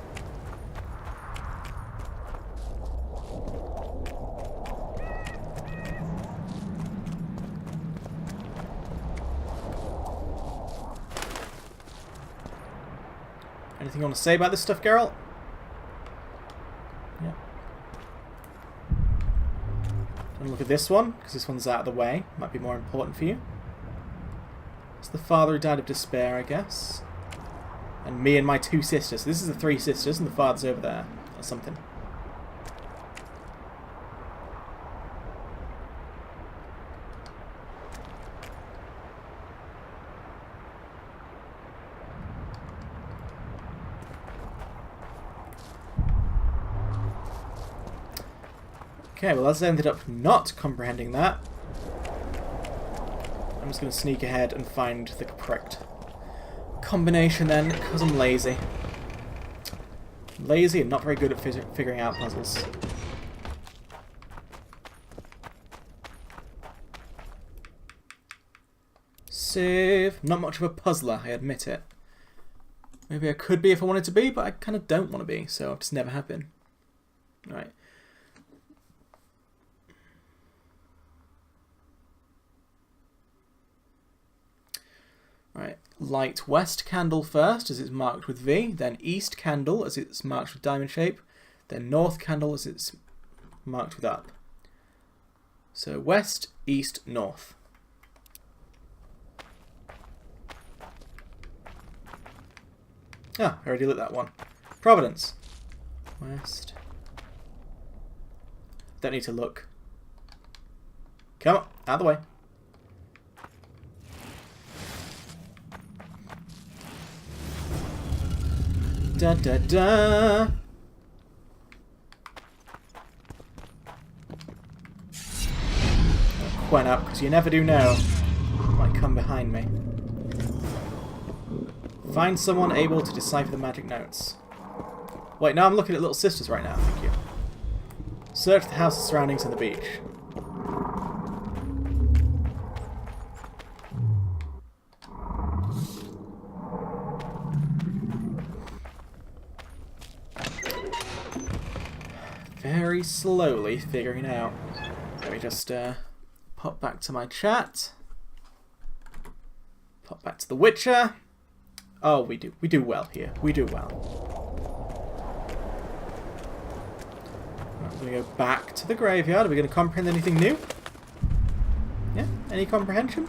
Anything you want to say about this stuff, Geralt? Yeah. And look at this one, because this one's out of the way. Might be more important for you. It's the father who died of despair, I guess. And me and my 2 sisters. So this is the 3 sisters, and the father's over there. Or something. Okay, well that's ended up not comprehending that. I'm just going to sneak ahead and find the correct combination then, because I'm lazy. Lazy and not very good at figuring out puzzles. Save. Not much of a puzzler, I admit it. Maybe I could be if I wanted to be, but I kind of don't want to be, so I've just never have been. Right. Right, light west candle first, as it's marked with V, then east candle, as it's marked with diamond shape, then north candle, as it's marked with up. So west, east, north. Ah, I already lit that one. Providence. West. Don't need to look. Come on, out of the way. Da da da. I'll Quen up, because you never do know. Might come behind me. Find someone able to decipher the magic notes. Wait, now I'm looking at Little Sisters right now, thank you. Search the house's surroundings and the beach. Very slowly figuring out. Let me just pop back to my chat. Pop back to The Witcher. Oh, we do well here. We do well. Right, we're going to go back to the graveyard. Are we going to comprehend anything new? Yeah? Any comprehension?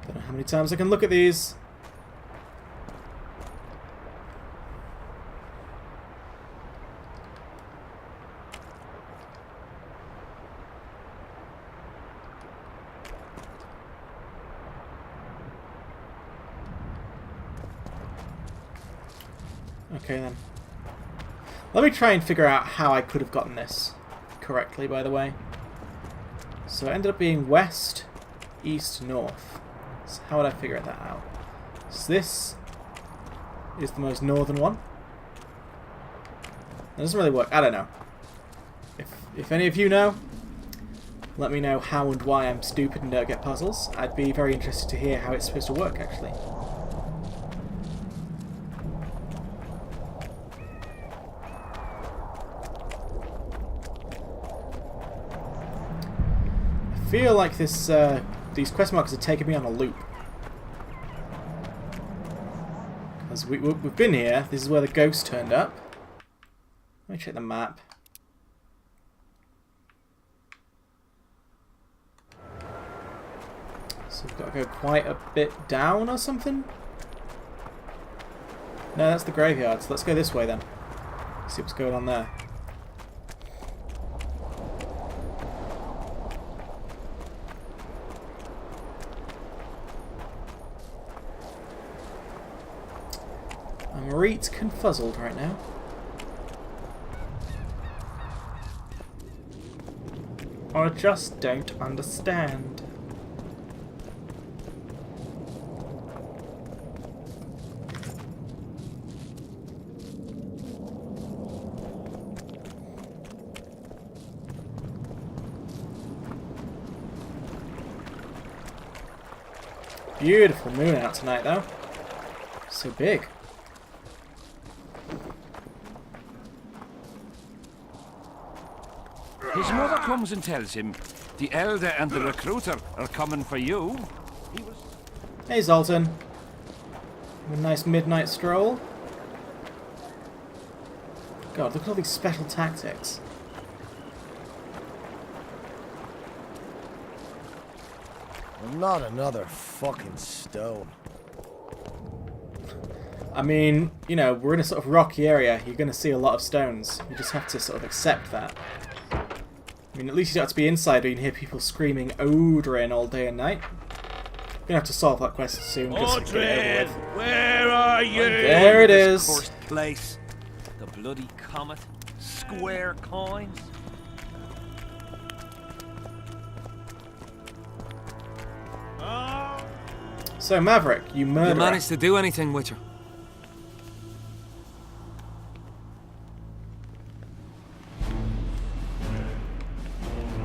Don't know how many times I can look at these. Okay then. Let me try and figure out how I could have gotten this correctly, by the way. So it ended up being west, east, north. So how would I figure that out? So this is the most northern one. That doesn't really work. I don't know. If any of you know, let me know how and why I'm stupid and don't get puzzles. I'd be very interested to hear how it's supposed to work, actually. I feel like these quest markers are taking me on a loop. Because we've been here. This is where the ghost turned up. Let me check the map. So we've got to go quite a bit down or something? No, that's the graveyard, so let's go this way then. See what's going on there. I'm reet confuzzled right now. I just don't understand. Beautiful moon out tonight though. So big. His mother comes and tells him the elder and the recruiter are coming for you. Hey Zoltan. A nice midnight stroll. God, look at all these special tactics. Not another fucking stone. I mean, you know, we're in a sort of rocky area. You're going to see a lot of stones. You just have to sort of accept that. I mean, at least you don't have to be inside where you can hear people screaming Odrin all day and night. We're going to have to solve that quest soon. Just to get it over with. Where are you? There it is. First place. The bloody comet. Square coins. So, Maverick, you murderer. You managed to do anything with her?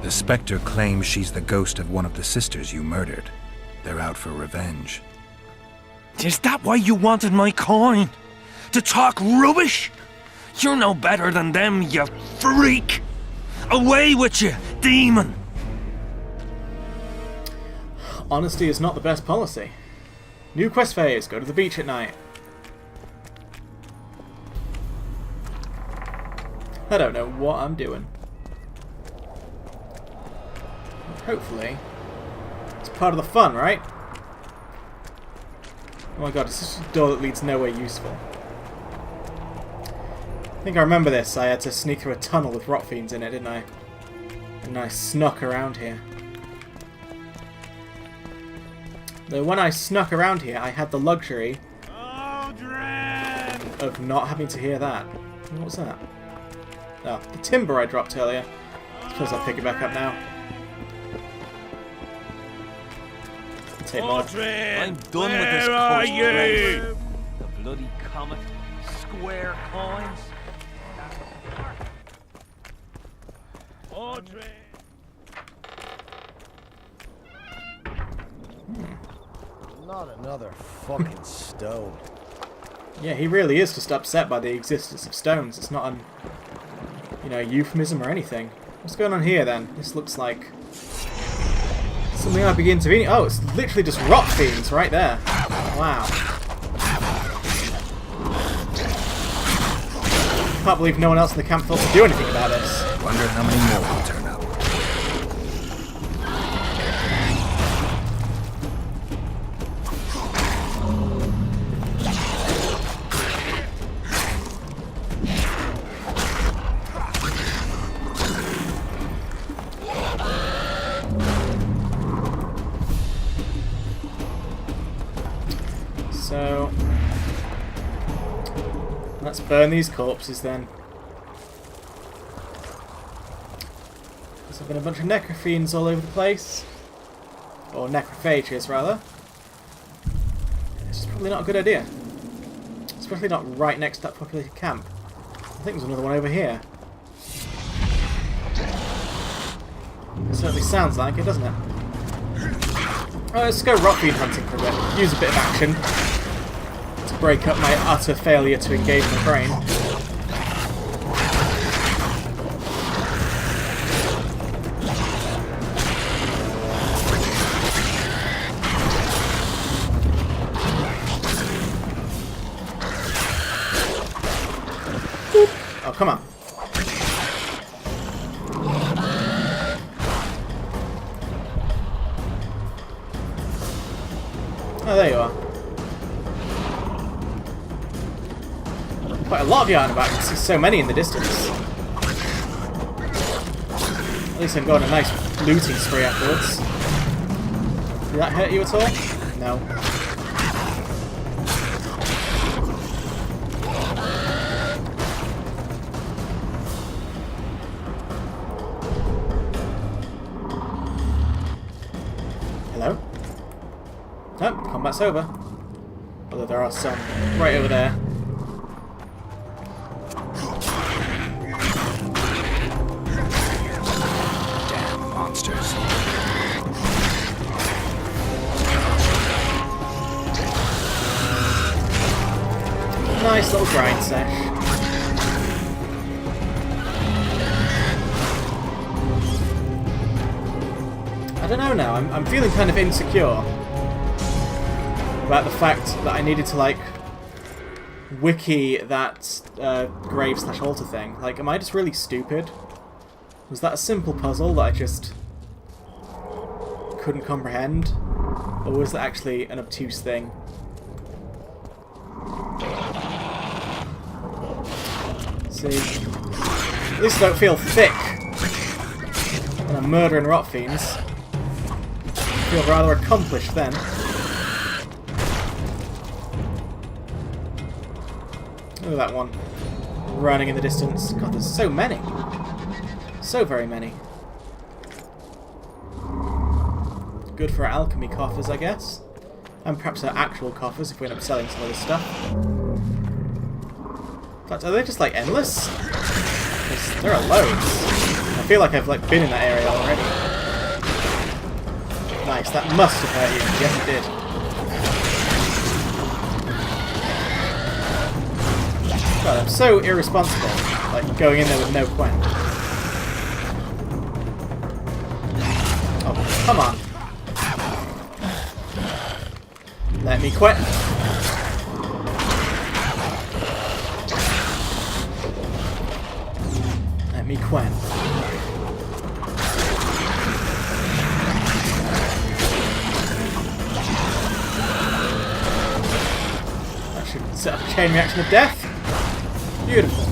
The Spectre claims she's the ghost of one of the sisters you murdered. They're out for revenge. Is that why you wanted my coin? To talk rubbish? You're no better than them, you freak! Away with you, demon! Honesty is not the best policy. New quest phase, go to the beach at night. I don't know what I'm doing. Hopefully, it's part of the fun, right? Oh my god, it's just a door that leads nowhere useful. I think I remember this. I had to sneak through a tunnel with rot fiends in it, didn't I? And I snuck around here. Though when I snuck around here, I had the luxury of not having to hear that. What was that? Oh, the timber I dropped earlier. I suppose I'll pick it back up now. Take more. I'm done with this cursed race. The bloody comet. Square coins. Not another fucking stone. Yeah, he really is just upset by the existence of stones. It's not a euphemism or anything. What's going on here then? This looks like something I begin to intervening. Oh, it's literally just rot fiends right there. Wow. Can't believe no one else in the camp thought to do anything about this. Wonder how many more will turn up. So let's burn these corpses then. There's been a bunch of necrophiends all over the place. Or necrophages, rather. This is probably not a good idea. Especially not right next to that populated camp. I think there's another one over here. It certainly sounds like it, doesn't it? Oh, let's go rockfiend hunting for a bit. Use a bit of action to break up my utter failure to engage my brain. Oh, come on. Oh, there you are. Quite a lot of yarn about. I can see so many in the distance. At least I'm going on a nice looting spree afterwards. Did that hurt you at all? No. Hello? Nope, combat's over. Although there are some right over there. Damn monsters. Nice little grind sesh. I don't know now, I'm feeling kind of insecure about the fact that I needed to, like, wiki that grave/altar thing. Like, am I just really stupid? Was that a simple puzzle that I just couldn't comprehend? Or was that actually an obtuse thing? See, at least I don't feel thick when I'm murdering rot fiends. I feel rather accomplished then. Look at that one running in the distance. God, there's so many. So very many. Good for our alchemy coffers, I guess. And perhaps our actual coffers if we end up selling some of this stuff. In fact, are they just like endless? Because there are loads. I feel like I've like been in that area already. Nice, that must have hurt you. Yes, it did. God, I'm so irresponsible, like going in there with no Quen. Oh, come on. Let me quit. Let me Quen. That should set up a chain reaction of death. Beautiful.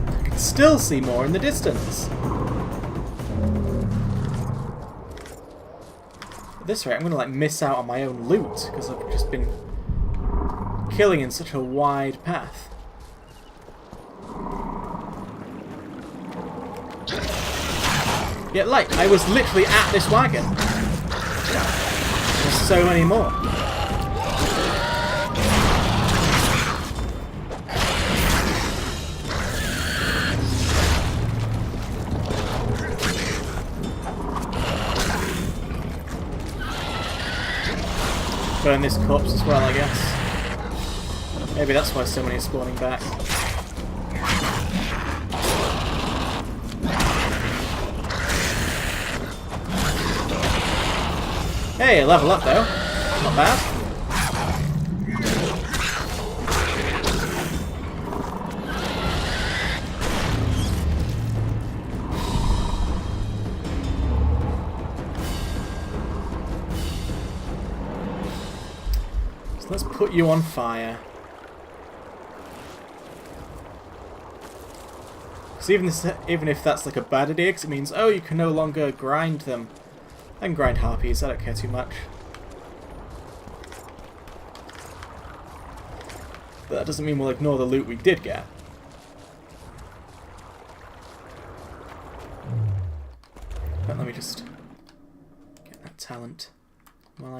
I can still see more in the distance. At this rate, I'm going to like miss out on my own loot because I've just been killing in such a wide path. Yet, like, I was literally at this wagon. There's so many more. Burn this corpse as well, I guess. Maybe that's why so many are spawning back. Hey, level up though. Not bad. So let's put you on fire. Because even if that's like a bad idea, because it means, oh, you can no longer grind them. I can grind harpies, I don't care too much. But that doesn't mean we'll ignore the loot we did get.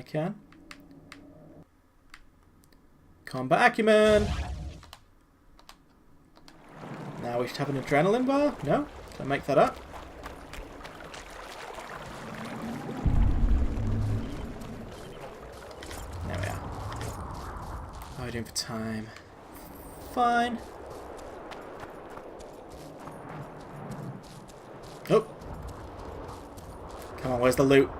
can. Combat acumen! Now we should have an adrenaline bar? No? Did I make that up? There we are. How are we doing for time? Fine. Oh! Come on, where's the loot?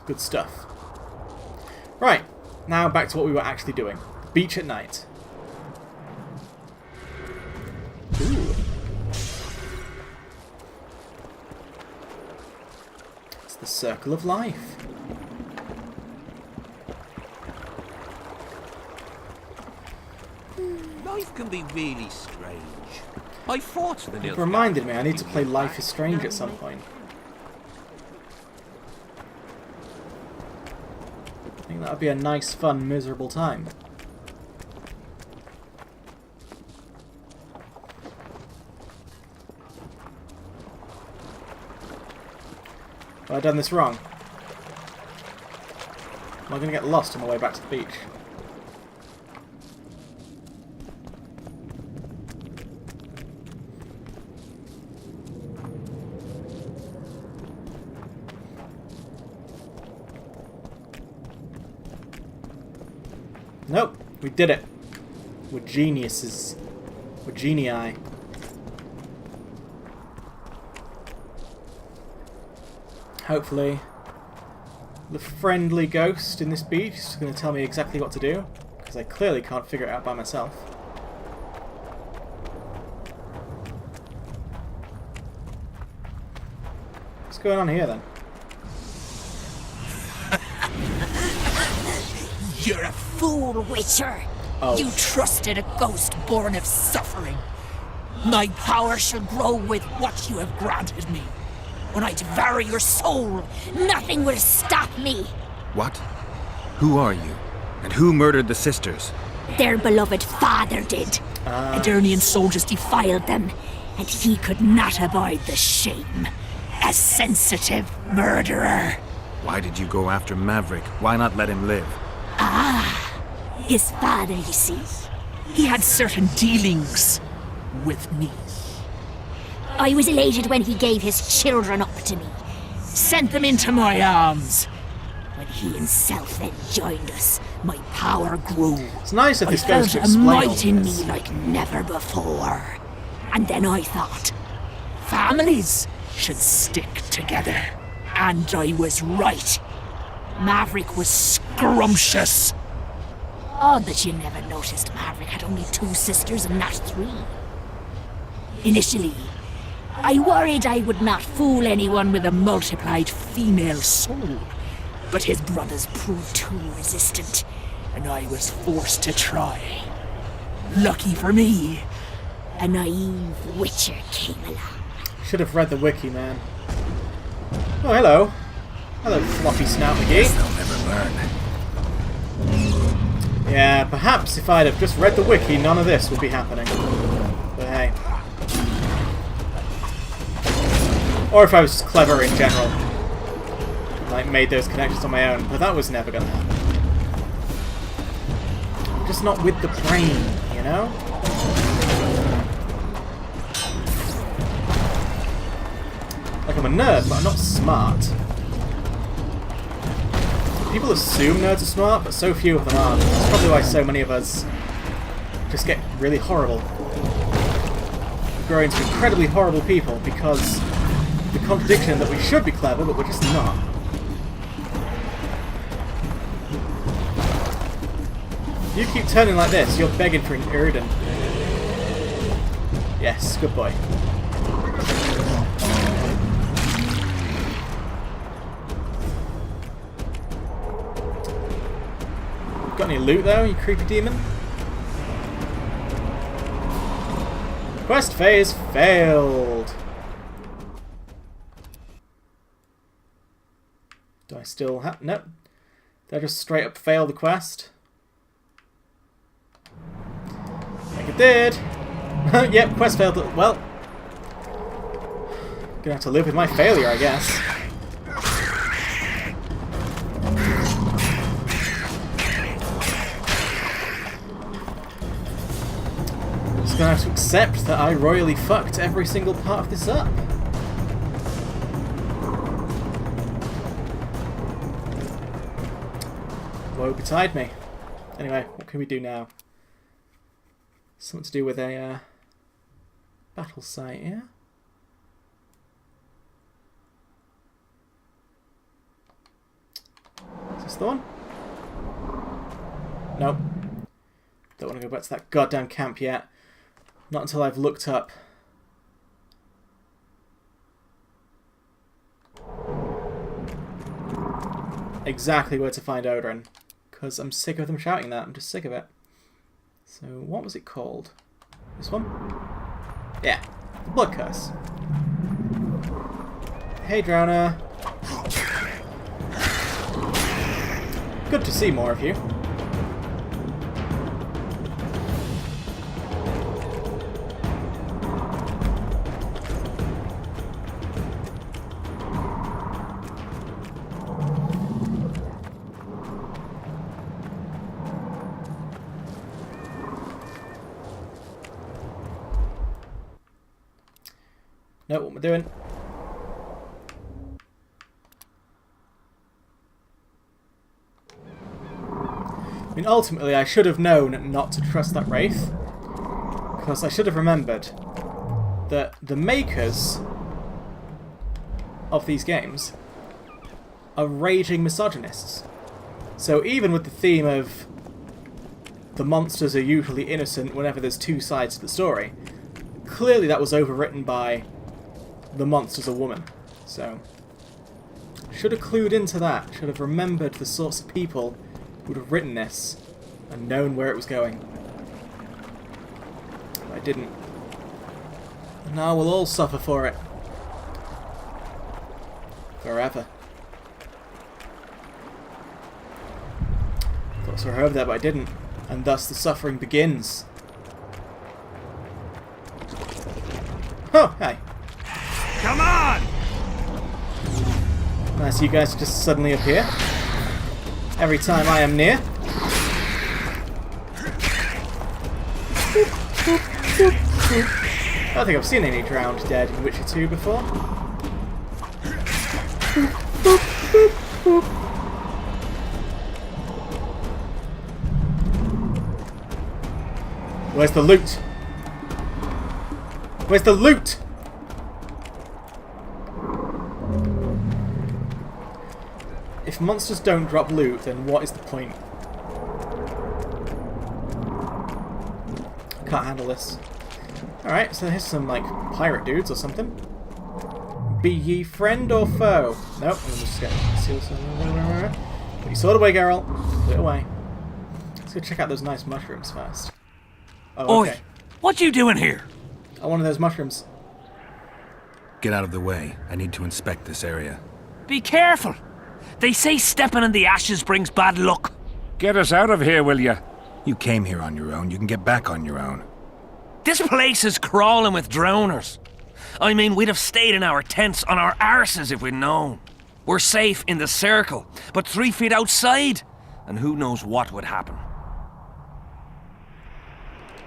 Good stuff. Right, now back to what we were actually doing. Beach at night. Ooh. It's the circle of life. Life can be really strange. I fought the It reminded me I need to play Life is Strange at some point. I think that would be a nice, fun, miserable time. Have I done this wrong? Am I going to get lost on the way back to the beach? Nope, we did it. We're geniuses. We're genii. Hopefully, the friendly ghost in this beach is going to tell me exactly what to do, because I clearly can't figure it out by myself. What's going on here then? You're a fool, Witcher. Oh. You trusted a ghost born of suffering. My power shall grow with what you have granted me. When I devour your soul, nothing will stop me. What? Who are you? And who murdered the sisters? Their beloved father did. Edirnian soldiers defiled them, and he could not abide the shame. A sensitive murderer. Why did you go after Maverick? Why not let him live? His father, you see. He had certain dealings with me. I was elated when he gave his children up to me. Sent them into my arms. When he himself then joined us, my power grew. It's nice if this I goes felt to a explain all might in this. me like never before. And then I thought, families should stick together. And I was right. Maverick was scrumptious. Odd that you never noticed Maverick had only 2 sisters and not 3. Initially, I worried I would not fool anyone with a multiplied female soul. But his brothers proved too resistant, and I was forced to try. Lucky for me, a naive Witcher came along. Should have read the wiki, man. Oh, hello. Hello, floppy snout McGee. They'll never learn. Yeah, perhaps if I'd have just read the wiki, none of this would be happening. But hey. Or if I was just clever in general. Like, made those connections on my own. But that was never gonna happen. I'm just not with the brain, you know? Like, I'm a nerd, but I'm not smart. People assume nerds are smart, but so few of them aren't. That's probably why so many of us just get really horrible. We grow into incredibly horrible people because the contradiction that we should be clever, but we're just not. If you keep turning like this, you're begging for an Iridan. Yes, good boy. Got any loot though, you creepy demon? Quest phase failed. Do I still have... Nope. Did I just straight up fail the quest? I think it did. Yep, quest failed. Well, Gonna have to live with my failure, I guess. Just gonna have to accept that I royally fucked every single part of this up. Woe betide me. Anyway, what can we do now? Something to do with a battle site, yeah? Is this the one? Nope. Don't want to go back to that goddamn camp yet. Not until I've looked up exactly where to find Odin. Because I'm sick of them shouting that. I'm just sick of it. So, what was it called? This one? Yeah. The Blood Curse. Hey, Drowner. Good to see more of you. No, what am I doing? I mean, ultimately, I should have known not to trust that Wraith. Because I should have remembered that the makers of these games are raging misogynists. So even with the theme of the monsters are usually innocent whenever there's two sides to the story, clearly that was overwritten by the monster's a woman. So, should have clued into that. Should have remembered the sorts of people who would have written this and known where it was going. But I didn't. And now we'll all suffer for it. Forever. Thought I saw her over there, but I didn't. And thus the suffering begins. Oh, hey. Come on! Nice, you guys just suddenly appear. Every time I am near. I don't think I've seen any drowned dead in Witcher 2 before. Where's the loot? Where's the loot? If monsters don't drop loot, then what is the point? I can't handle this. Alright, so here's some, like, pirate dudes or something. Be ye friend or foe? Nope, I'm just getting put your sword away, Geralt. Put it away. Let's go check out those nice mushrooms first. Oh, okay. Oi! What you doing here? I wanted those mushrooms. Get out of the way. I need to inspect this area. Be careful! They say stepping in the ashes brings bad luck. Get us out of here, will you? You came here on your own. You can get back on your own. This place is crawling with drowners. I mean, we'd have stayed in our tents on our arses if we'd known. We're safe in the circle, but 3 feet outside, and who knows what would happen.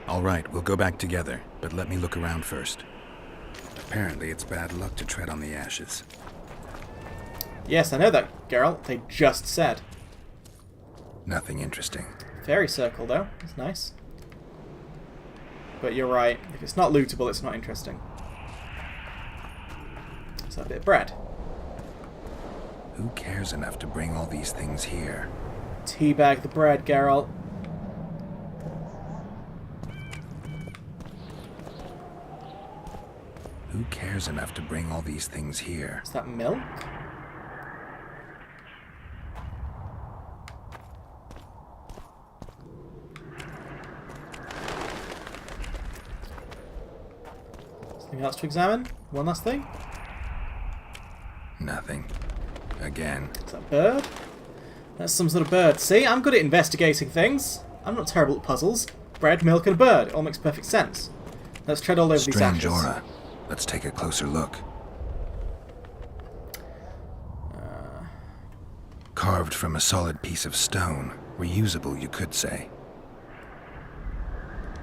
All right, we'll go back together, but let me look around first. Apparently, it's bad luck to tread on the ashes. Yes, I know that, Geralt. They just said. Nothing interesting. Fairy circle, though. It's nice. But you're right. If it's not lootable, it's not interesting. It's a bit of bread. Who cares enough to bring all these things here? Teabag the bread, Geralt. Who cares enough to bring all these things here? Is that milk? Anything else to examine? One last thing? Nothing. Again. Is that a bird? That's some sort of bird. See, I'm good at investigating things. I'm not terrible at puzzles. Bread, milk, and a bird. It all makes perfect sense. Let's tread all over these ashes. Strange aura. Let's take a closer look. carved from a solid piece of stone. Reusable, you could say.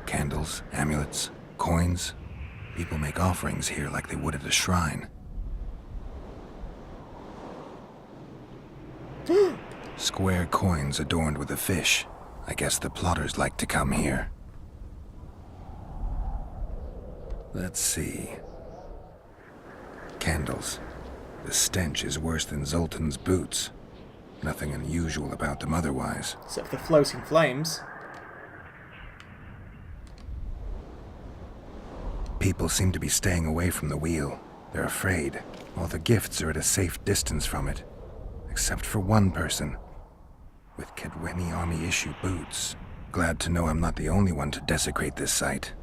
Candles, amulets, coins. People make offerings here like they would at a shrine. Square coins adorned with a fish. I guess the plotters like to come here. Let's see. Candles. The stench is worse than Zoltan's boots. Nothing unusual about them otherwise. Except for the floating flames. People seem to be staying away from the wheel. They're afraid. All the gifts are at a safe distance from it. Except for one person. With Kedweni Army-issue boots. Glad to know I'm not the only one to desecrate this site.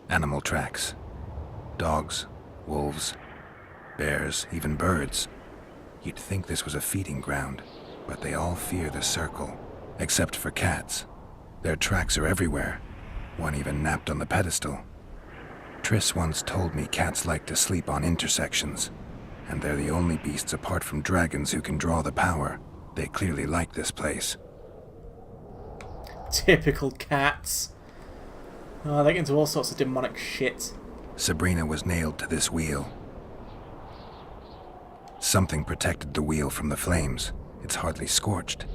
Animal tracks. Dogs, wolves, bears, even birds. You'd think this was a feeding ground, but they all fear the circle. Except for cats. Their tracks are everywhere. One even napped on the pedestal. Triss once told me cats like to sleep on intersections. And they're the only beasts apart from dragons who can draw the power. They clearly like this place. Typical cats. Oh, they get into all sorts of demonic shit. Sabrina was nailed to this wheel. Something protected the wheel from the flames. It's hardly scorched.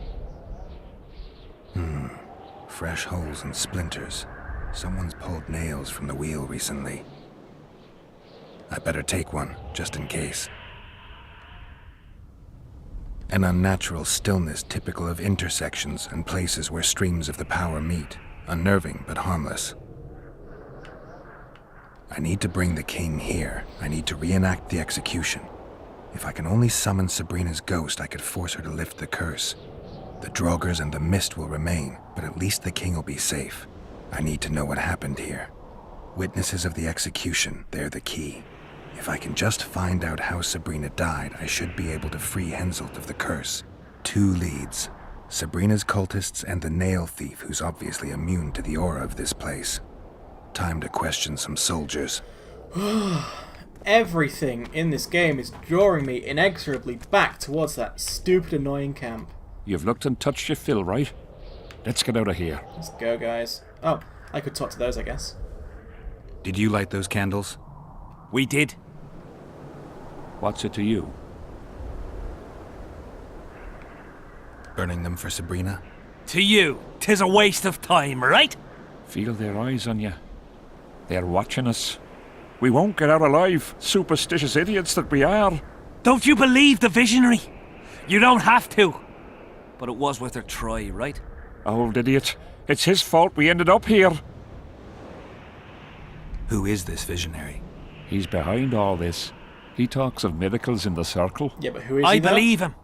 Fresh holes and splinters. Someone's pulled nails from the wheel recently. I better take one, just in case. An unnatural stillness typical of intersections and places where streams of the power meet. Unnerving, but harmless. I need to bring the king here. I need to reenact the execution. If I can only summon Sabrina's ghost, I could force her to lift the curse. The Draugrs and the mist will remain, but at least the king will be safe. I need to know what happened here. Witnesses of the execution, they're the key. If I can just find out how Sabrina died, I should be able to free Henselt of the curse. 2 leads. Sabrina's cultists and the nail thief who's obviously immune to the aura of this place. Time to question some soldiers. Everything in this game is drawing me inexorably back towards that stupid, annoying camp. You've looked and touched your fill, right? Let's get out of here. Let's go, guys. Oh, I could talk to those, I guess. Did you light those candles? We did. What's it to you? Burning them for Sabrina? To you, 'tis a waste of time, right? Feel their eyes on you. They're watching us. We won't get out alive, superstitious idiots that we are. Don't you believe the visionary? You don't have to. But it was worth a try, right? Old idiot. It's his fault we ended up here. Who is this visionary? He's behind all this. He talks of miracles in the circle. Yeah, but who is I he? believe him.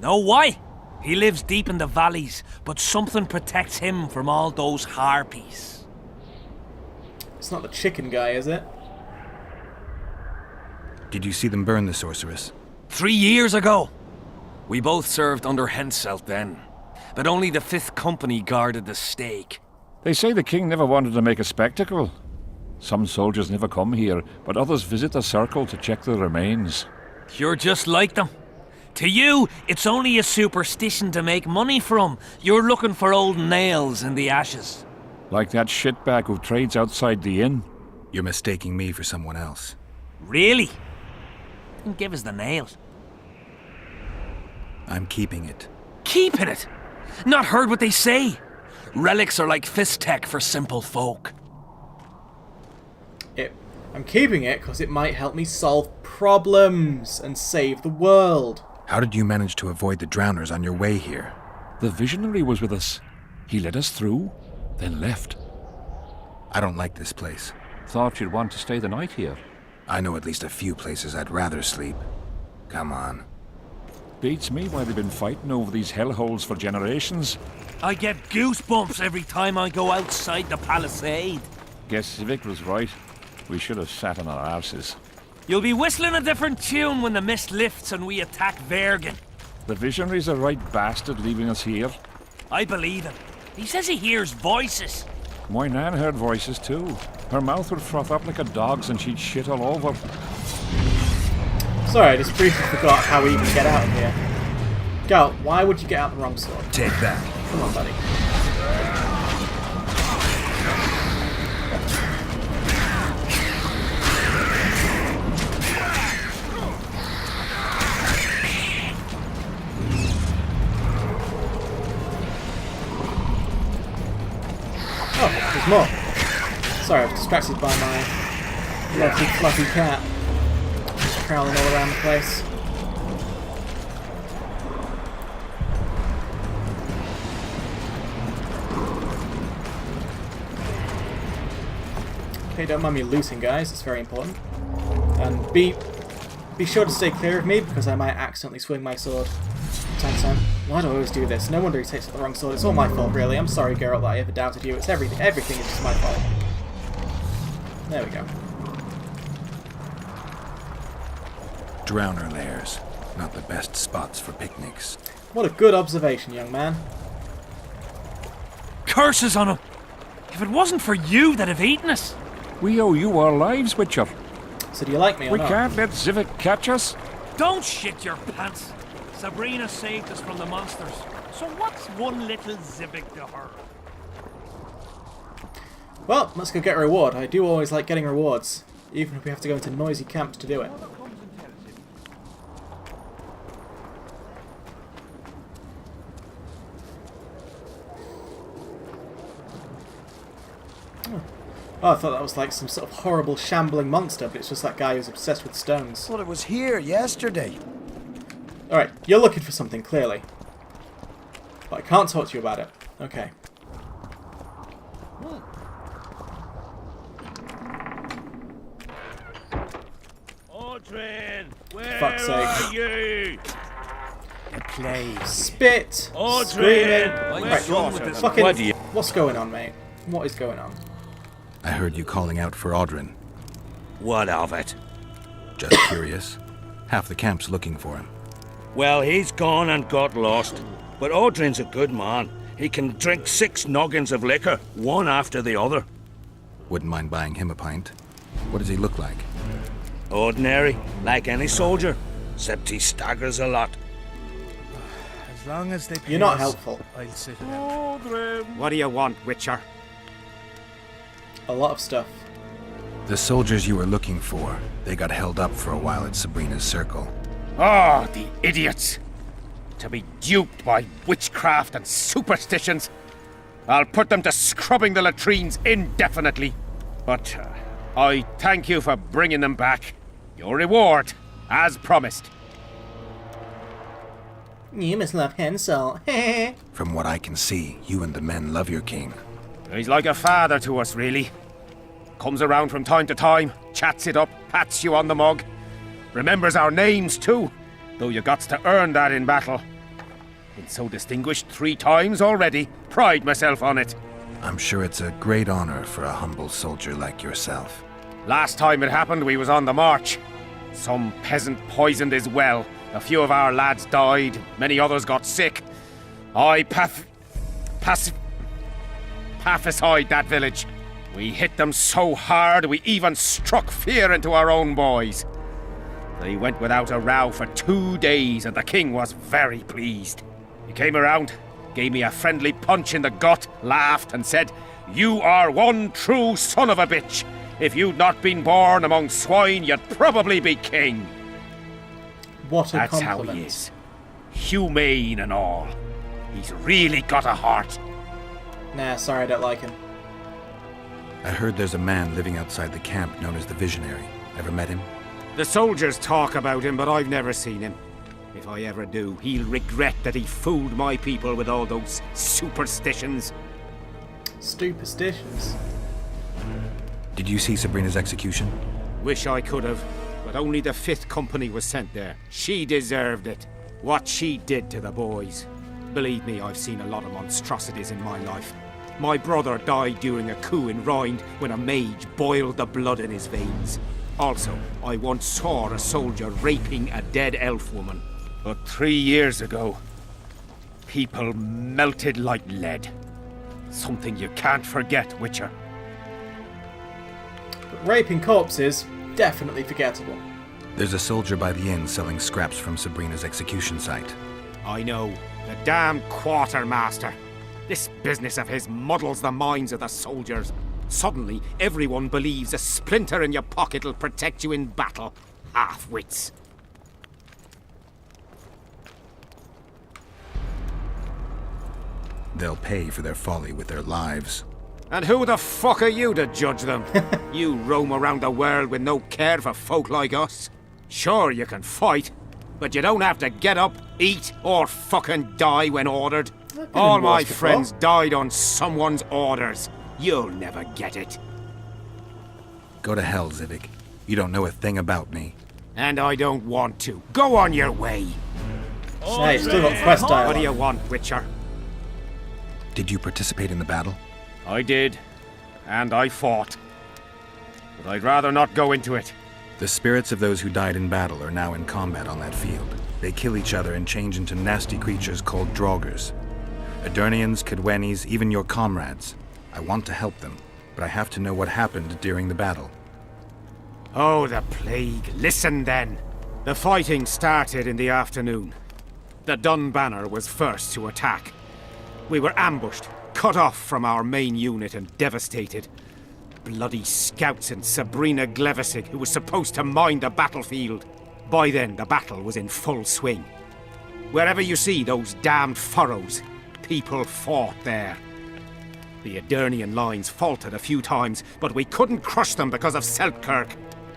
Know why? He lives deep in the valleys, but something protects him from all those harpies. It's not the chicken guy, is it? Did you see them burn the sorceress? 3 years ago. We both served under Henselt then, but only the 5th Company guarded the stake. They say the king never wanted to make a spectacle. Some soldiers never come here, but others visit the circle to check the remains. You're just like them. To you, it's only a superstition to make money from. You're looking for old nails in the ashes. Like that shitbag who trades outside the inn. You're mistaking me for someone else. Really? Then give us the nails. I'm keeping it. Keeping it? Not heard what they say. Relics are like fist tech for simple folk. I'm keeping it because it might help me solve problems and save the world. How did you manage to avoid the drowners on your way here? The visionary was with us. He led us through, then left. I don't like this place. Thought you'd want to stay the night here. I know at least a few places I'd rather sleep. Come on. Beats me why they've been fighting over these hellholes for generations. I get goosebumps every time I go outside the palisade. Guess Civic was right. We should have sat on our arses. You'll be whistling a different tune when the mist lifts and we attack Vergen. The visionary's a right bastard leaving us here. I believe him. He says he hears voices. My nan heard voices too. Her mouth would froth up like a dog's and she'd shit all over. Sorry, I just briefly forgot how we even get out of here. Go. Why would you get out the wrong sword? Take that. Come on, buddy. Oh, there's more. Sorry, I was distracted by my lovely fluffy cat. Just prowling all around the place. Okay, don't mind me looting, guys. It's very important. And be sure to stay clear of me, because I might accidentally swing my sword from time to time. Why do I always do this? No wonder he takes the wrong sword. It's all my fault, really. I'm sorry, Geralt, that I ever doubted you. It's everything. Everything is just my fault. There we go. Drowner lairs. Not the best spots for picnics. What a good observation, young man. Curses on him! If it wasn't for you that have eaten us! We owe you our lives, Witcher. So do you like me or We not? can't let Zivik catch us. Don't shit your pants! Sabrina saved us from the monsters. So what's one little Zivik to her? Well, let's go get a reward. I do always like getting rewards, even if we have to go into noisy camps to do it. Oh, I thought that was like some sort of horrible shambling monster, but it's just that guy who's obsessed with stones. Well, it was here yesterday. Alright, you're looking for something, clearly. But I can't talk to you about it. Okay. Audrin, where Fuck's sake. are you? The plague. Spit! Audrin! Screaming! My Right, daughter. fucking... What's going on, mate? What is going on? I heard you calling out for Audrin. What of it? Just curious. Half the camp's looking for him. Well, he's gone and got lost. But Audrin's a good man. He can drink 6 noggins of liquor, one after the other. Wouldn't mind buying him a pint. What does he look like? Ordinary, like any soldier, except he staggers a lot. As long as they pay You're not us, helpful. I'll sit it What do you want, Witcher? A lot of stuff. The soldiers you were looking for, they got held up for a while at Sabrina's circle. Oh, the idiots! To be duped by witchcraft and superstitions. I'll put them to scrubbing the latrines indefinitely. But I thank you for bringing them back. Your reward, as promised. You must love Hansel. From what I can see, you and the men love your king. He's like a father to us, really. Comes around from time to time, chats it up, pats you on the mug. Remembers our names, too, though you gots to earn that in battle. Been so distinguished 3 times already. Pride myself on it. I'm sure it's a great honor for a humble soldier like yourself. Last time it happened, we was on the march. Some peasant poisoned his well. A few of our lads died, many others got sick. I pacified that village. We hit them so hard, we even struck fear into our own boys. They went without a row for 2 days, and the king was very pleased. He came around, gave me a friendly punch in the gut, laughed, and said, "You are one true son of a bitch. If you'd not been born among swine, you'd probably be king." What a That's compliment. how he is. Humane and all. He's really got a heart. Nah, sorry, I don't like him. I heard there's a man living outside the camp known as the Visionary. Ever met him? The soldiers talk about him, but I've never seen him. If I ever do, he'll regret that he fooled my people with all those superstitions. Superstitions? Did you see Sabrina's execution? Wish I could have, but only the 5th Company was sent there. She deserved it. What she did to the boys. Believe me, I've seen a lot of monstrosities in my life. My brother died during a coup in Rhind when a mage boiled the blood in his veins. Also, I once saw a soldier raping a dead elf woman. But 3 years ago, people melted like lead. Something you can't forget, Witcher. But raping corpses, definitely forgettable. There's a soldier by the inn selling scraps from Sabrina's execution site. I know. The damn quartermaster. This business of his muddles the minds of the soldiers. Suddenly, everyone believes a splinter in your pocket'll protect you in battle. Half-wits. They'll pay for their folly with their lives. And who the fuck are you to judge them? You roam around the world with no care for folk like us. Sure, you can fight, but you don't have to get up, eat, or fucking die when ordered. All my friends died on someone's orders. You'll never get it. Go to hell, Zivik. You don't know a thing about me. And I don't want to. Go on your way. Hey, still got quest dialogue. What do you want, Witcher? Did you participate in the battle? I did. And I fought. But I'd rather not go into it. The spirits of those who died in battle are now in combat on that field. They kill each other and change into nasty creatures called Draugrs. Edirnians, Kedwenis, even your comrades. I want to help them, but I have to know what happened during the battle. Oh, the plague. Listen then. The fighting started in the afternoon. The Dun Banner was first to attack. We were ambushed, cut off from our main unit and devastated. Bloody scouts and Sabrina Glevissig, who was supposed to mind the battlefield. By then, the battle was in full swing. Wherever you see those damned furrows, people fought there. The Edirnian lines faltered a few times, but we couldn't crush them because of Seltkirk.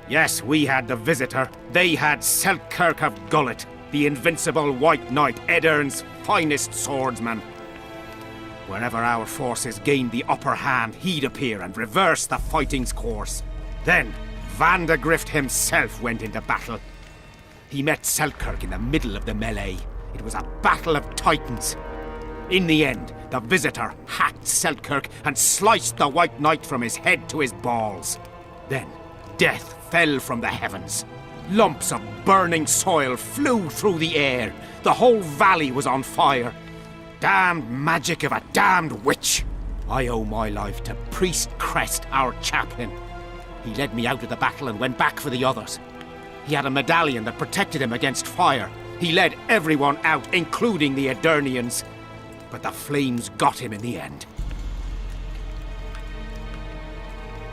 Yes, we had the Visitor. They had Seltkirk of Gullet, the invincible White Knight, Edirn's finest swordsman. Wherever our forces gained the upper hand, he'd appear and reverse the fighting's course. Then, Vandegrift himself went into battle. He met Seltkirk in the middle of the melee. It was a battle of titans. In the end, the Visitor hacked Seltkirk and sliced the White Knight from his head to his balls. Then, death fell from the heavens. Lumps of burning soil flew through the air. The whole valley was on fire. Damned magic of a damned witch! I owe my life to Priest Crest, our chaplain. He led me out of the battle and went back for the others. He had a medallion that protected him against fire. He led everyone out, including the Edirnians. But the flames got him in the end.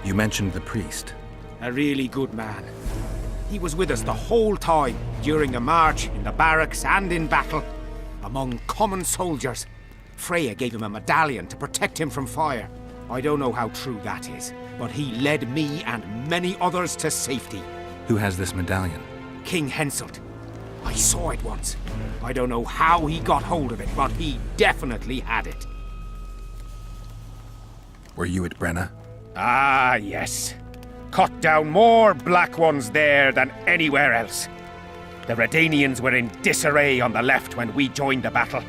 You mentioned the priest. A really good man. He was with us the whole time, during the march, in the barracks, and in battle. Among common soldiers. Freya gave him a medallion to protect him from fire. I don't know how true that is, but he led me and many others to safety. Who has this medallion? King Henselt. I saw it once. I don't know how he got hold of it, but he definitely had it. Were you at Brenna? Ah, yes. Cut down more black ones there than anywhere else. The Redanians were in disarray on the left when we joined the battle.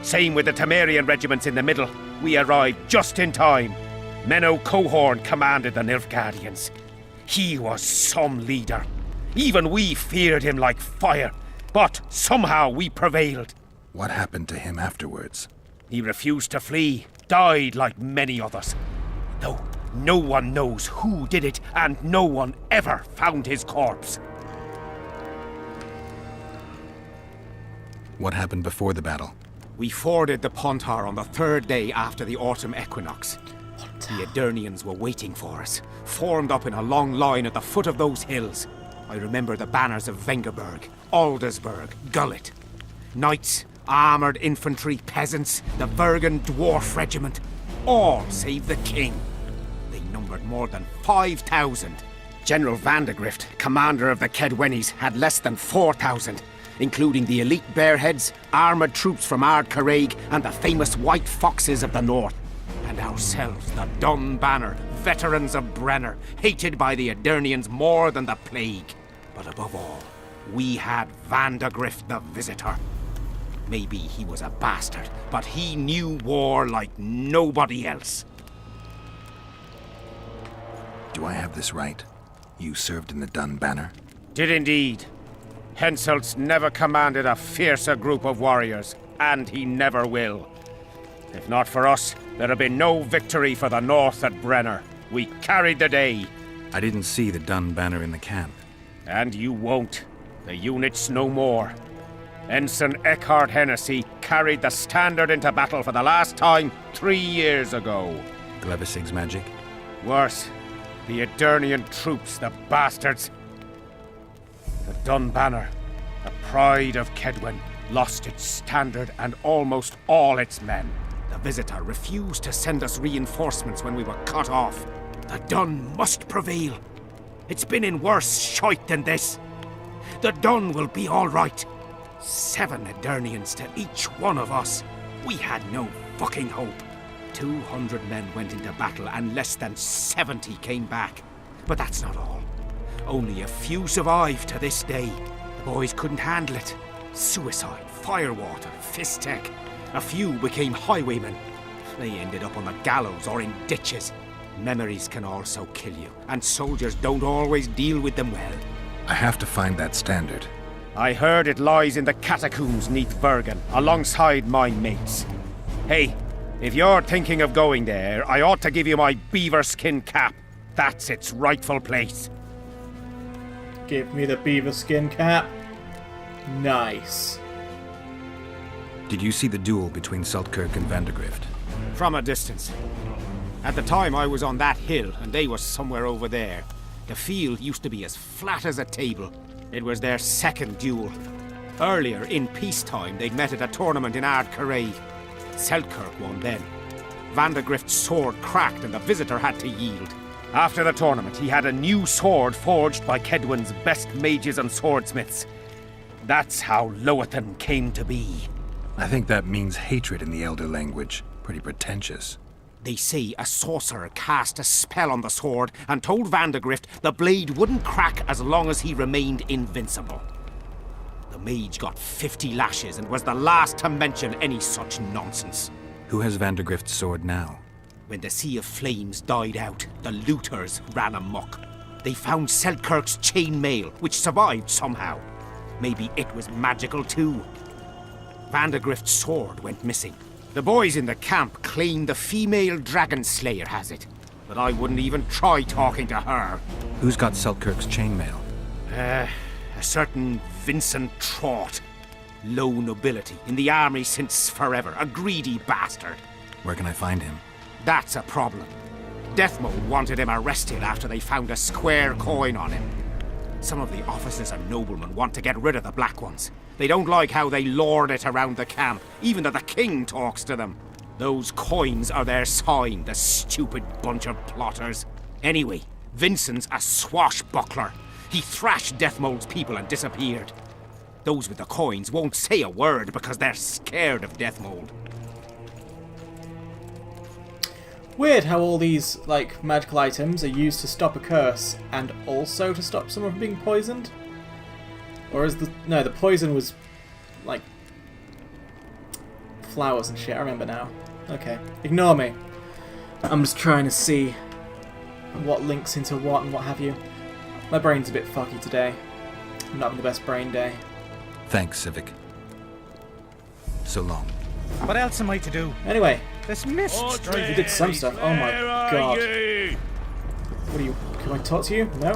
Same with the Temerian regiments in the middle. We arrived just in time. Menno Cohorn commanded the Nilfgaardians. He was some leader. Even we feared him like fire. But somehow we prevailed. What happened to him afterwards? He refused to flee. Died like many others. Though no one knows who did it, and no one ever found his corpse. What happened before the battle? We forded the Pontar on the third day after the autumn equinox. The Edirnians were waiting for us, formed up in a long line at the foot of those hills. I remember the banners of Vengerberg, Aldersburg, Gullet. Knights, armoured infantry, peasants, the Vergen Dwarf Regiment. All save the king. They numbered more than 5,000. General Vandegrift, commander of the Kedwenis, had less than 4,000. Including the elite Bearheads, armoured troops from Ard Caraig, and the famous White Foxes of the North. And ourselves, the Dun Banner, veterans of Brenner, hated by the Edirnians more than the plague. But above all, we had Vandegrift the Visitor. Maybe he was a bastard, but he knew war like nobody else. Do I have this right? You served in the Dun Banner? Did indeed. Henselt's never commanded a fiercer group of warriors, and he never will. If not for us, there'd have been no victory for the North at Brenner. We carried the day. I didn't see the Dun Banner in the camp. And you won't. The unit's no more. Ensign Eckhart Hennessy carried the standard into battle for the last time 3 years ago. Glevisig's magic? Worse, the Edirnian troops, the bastards. The Dun Banner, the pride of Kedwen, lost its standard and almost all its men. The Visitor refused to send us reinforcements when we were cut off. The Dun must prevail. It's been in worse shite than this. The Dun will be all right. 7 Edirnians to each one of us. We had no fucking hope. 200 men went into battle and less than 70 came back. But that's not all. Only a few survived to this day. The boys couldn't handle it. Suicide, firewater, fistek. A few became highwaymen. They ended up on the gallows or in ditches. Memories can also kill you, and soldiers don't always deal with them well. I have to find that standard. I heard it lies in the catacombs neath Bergen, alongside my mates. Hey, if you're thinking of going there, I ought to give you my beaver skin cap. That's its rightful place. Give me the beaver skin cap. Nice. Did you see the duel between Seltkirk and Vandergrift? From a distance. At the time I was on that hill, and they were somewhere over there. The field used to be as flat as a table. It was their second duel. Earlier, in peacetime, they'd met at a tournament in Ard Carade. Seltkirk won then. Vandergrift's sword cracked and the Visitor had to yield. After the tournament, he had a new sword forged by Kedwen's best mages and swordsmiths. That's how Loathan came to be. I think that means hatred in the Elder language. Pretty pretentious. They say a sorcerer cast a spell on the sword and told Vandergrift the blade wouldn't crack as long as he remained invincible. The mage got 50 lashes and was the last to mention any such nonsense. Who has Vandergrift's sword now? When the Sea of Flames died out, the looters ran amok. They found Seltkirk's chainmail, which survived somehow. Maybe it was magical too. Vandergrift's sword went missing. The boys in the camp claim the female dragon slayer has it, but I wouldn't even try talking to her. Who's got Seltkirk's chainmail? A certain Vincent Trott. Low nobility, in the army since forever, a greedy bastard. Where can I find him? That's a problem. Deathmold wanted him arrested after they found a square coin on him. Some of the officers and noblemen want to get rid of the Black Ones. They don't like how they lord it around the camp, even that the king talks to them. Those coins are their sign, the stupid bunch of plotters. Anyway, Vincent's a swashbuckler. He thrashed Deathmold's people and disappeared. Those with the coins won't say a word because they're scared of Deathmold. Weird how all these, like, magical items are used to stop a curse and also to stop someone from being poisoned? Or is the... No, the poison was, like, flowers and shit. I remember now. Okay. Ignore me. I'm just trying to see what links into what and what have you. My brain's a bit fucky today. I'm not having the best brain day. Thanks, Civic. So long. What else am I to do? Anyway. This mist. You did some stuff. Oh my god. What are you... Can I talk to you? No?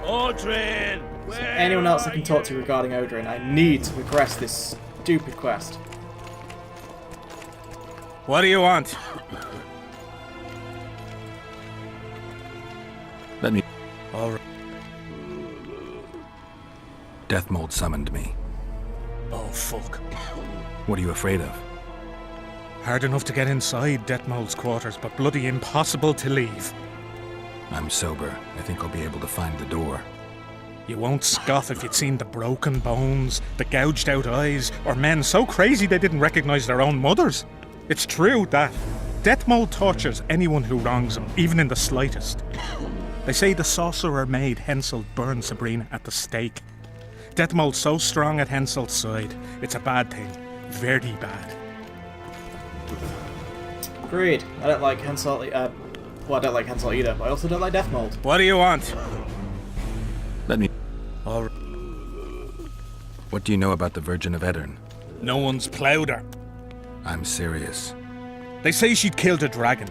Odrin! Is there anyone else I can talk to regarding Odrin? I need to progress this stupid quest. What do you want? Let me... All right. Deathmold summoned me. Oh, fuck. What are you afraid of? Hard enough to get inside Deathmold's quarters, but bloody impossible to leave. I'm sober. I think I'll be able to find the door. You won't scoff if you'd seen the broken bones, the gouged out eyes, or men so crazy they didn't recognize their own mothers. It's true that Deathmold tortures anyone who wrongs him, even in the slightest. They say the sorcerer made Henselt burn Sabrina at the stake. Deathmold's so strong at Henselt's side, it's a bad thing. Very bad. Agreed. I don't like Henselt. Well, I don't like Henselt either, but I also don't like Deathmold. What do you want? Let me... All right. What do you know about the Virgin of Aedirn? No one's ploughed her. I'm serious. They say she'd killed a dragon.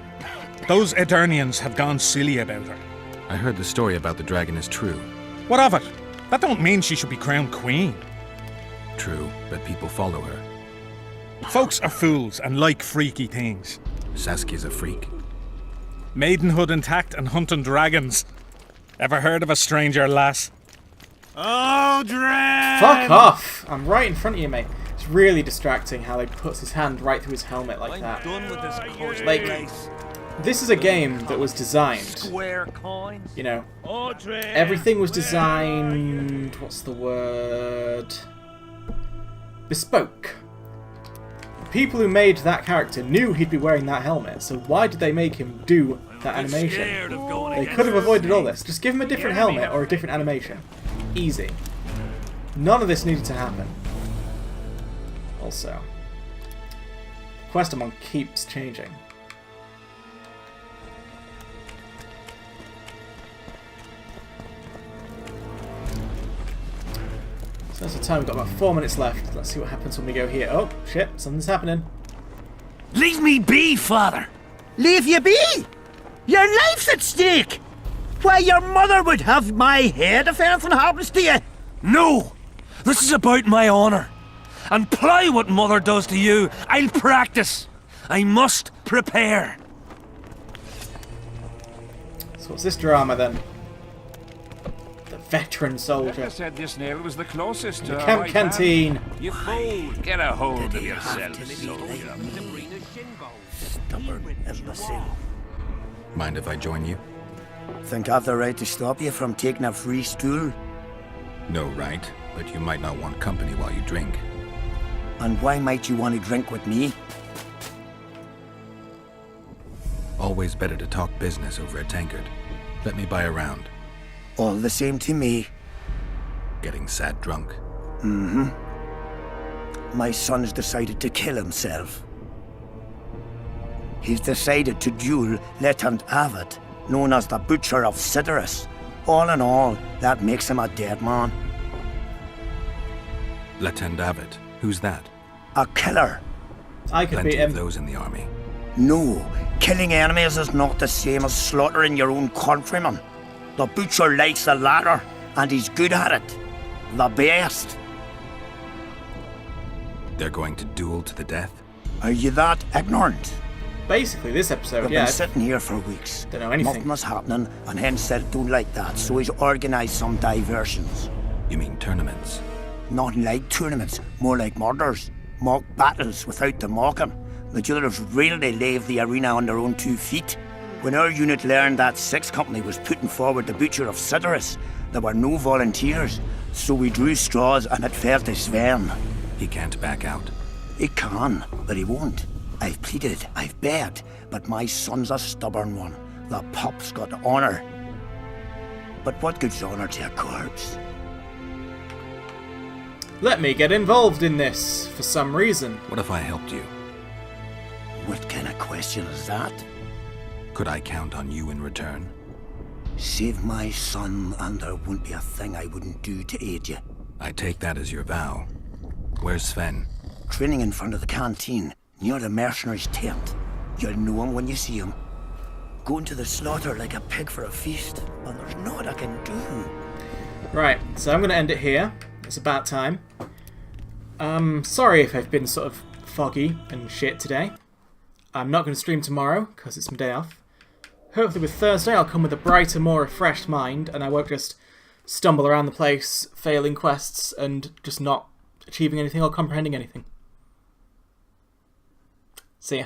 Those Aedirnians have gone silly about her. I heard the story about the dragon is true. What of it? That don't mean she should be crowned queen. True, but people follow her. Folks are fools and like freaky things. Saskia's a freak. Maidenhood intact and hunting dragons. Ever heard of a stranger lass? Oh, Dren! Fuck off! I'm right in front of you, mate. It's really distracting how he puts his hand right through his helmet like that. Like, this is a game that was designed. You know, everything was designed. What's the word? Bespoke. The people who made that character knew he'd be wearing that helmet, so why did they make him do that animation? They could have avoided all this. Just give him a different helmet or a different animation. Easy. None of this needed to happen. Also, the quest I'm on keeps changing. So that's the time. We've got about 4 minutes left. Let's see what happens when we go here. Oh, shit. Something's happening. Leave me be, father! Leave you be? Your life's at stake! Why, your mother would have my head if anything happens to you! No! This is about my honour. And ply what mother does to you, I'll practice. I must prepare. So what's this drama then? The veteran soldier. I said this nail was the closest to The a camp right canteen. hand. You fool! Get a hold of yourself, soldier. Stubborn imbecile. Mind if I join you? Think I've the right to stop you from taking a free stool? No right, but you might not want company while you drink. And why might you want to drink with me? Always better to talk business over a tankard. Let me buy a round. All the same to me. Getting sad drunk. Mm-hmm. My son's decided to kill himself. He's decided to duel Lieutenant Avid, known as the Butcher of Sidorus. All in all, that makes him a dead man. Lieutenant Avid. Who's that? A killer. I could Plenty beat him. of those in the army. No, killing enemies is not the same as slaughtering your own countrymen. The Butcher likes the latter, and he's good at it. The best. They're going to duel to the death? Are you that ignorant? Basically, this episode, We've yeah. been sitting here for weeks. Don't know anything. Nothing was happening, and Hen said don't like that, so he's organised some diversions. You mean tournaments? Nothing like tournaments, more like murders. Mock battles without the mocking. The jailers really leave the arena on their own 2 feet. When our unit learned that 6th Company was putting forward the Butcher of Sidorus, there were no volunteers, so we drew straws and it fell to Sven. He can't back out. He can, but he won't. I've pleaded, I've begged, but my son's a stubborn one. The pup's got honour. But what good's honour to a corpse? Let me get involved in this, for some reason. What if I helped you? What kind of question is that? Could I count on you in return? Save my son, and there wouldn't be a thing I wouldn't do to aid you. I take that as your vow. Where's Sven? Training in front of the canteen, near the mercenaries' tent. You'll know him when you see him. Going to the slaughter like a pig for a feast, and there's naught I can do. Right, so I'm going to end it here. It's about time. Sorry if I've been sort of foggy and shit today. I'm not going to stream tomorrow, because it's my day off. Hopefully with Thursday I'll come with a brighter, more refreshed mind, and I won't just stumble around the place, failing quests, and just not achieving anything or comprehending anything. See ya.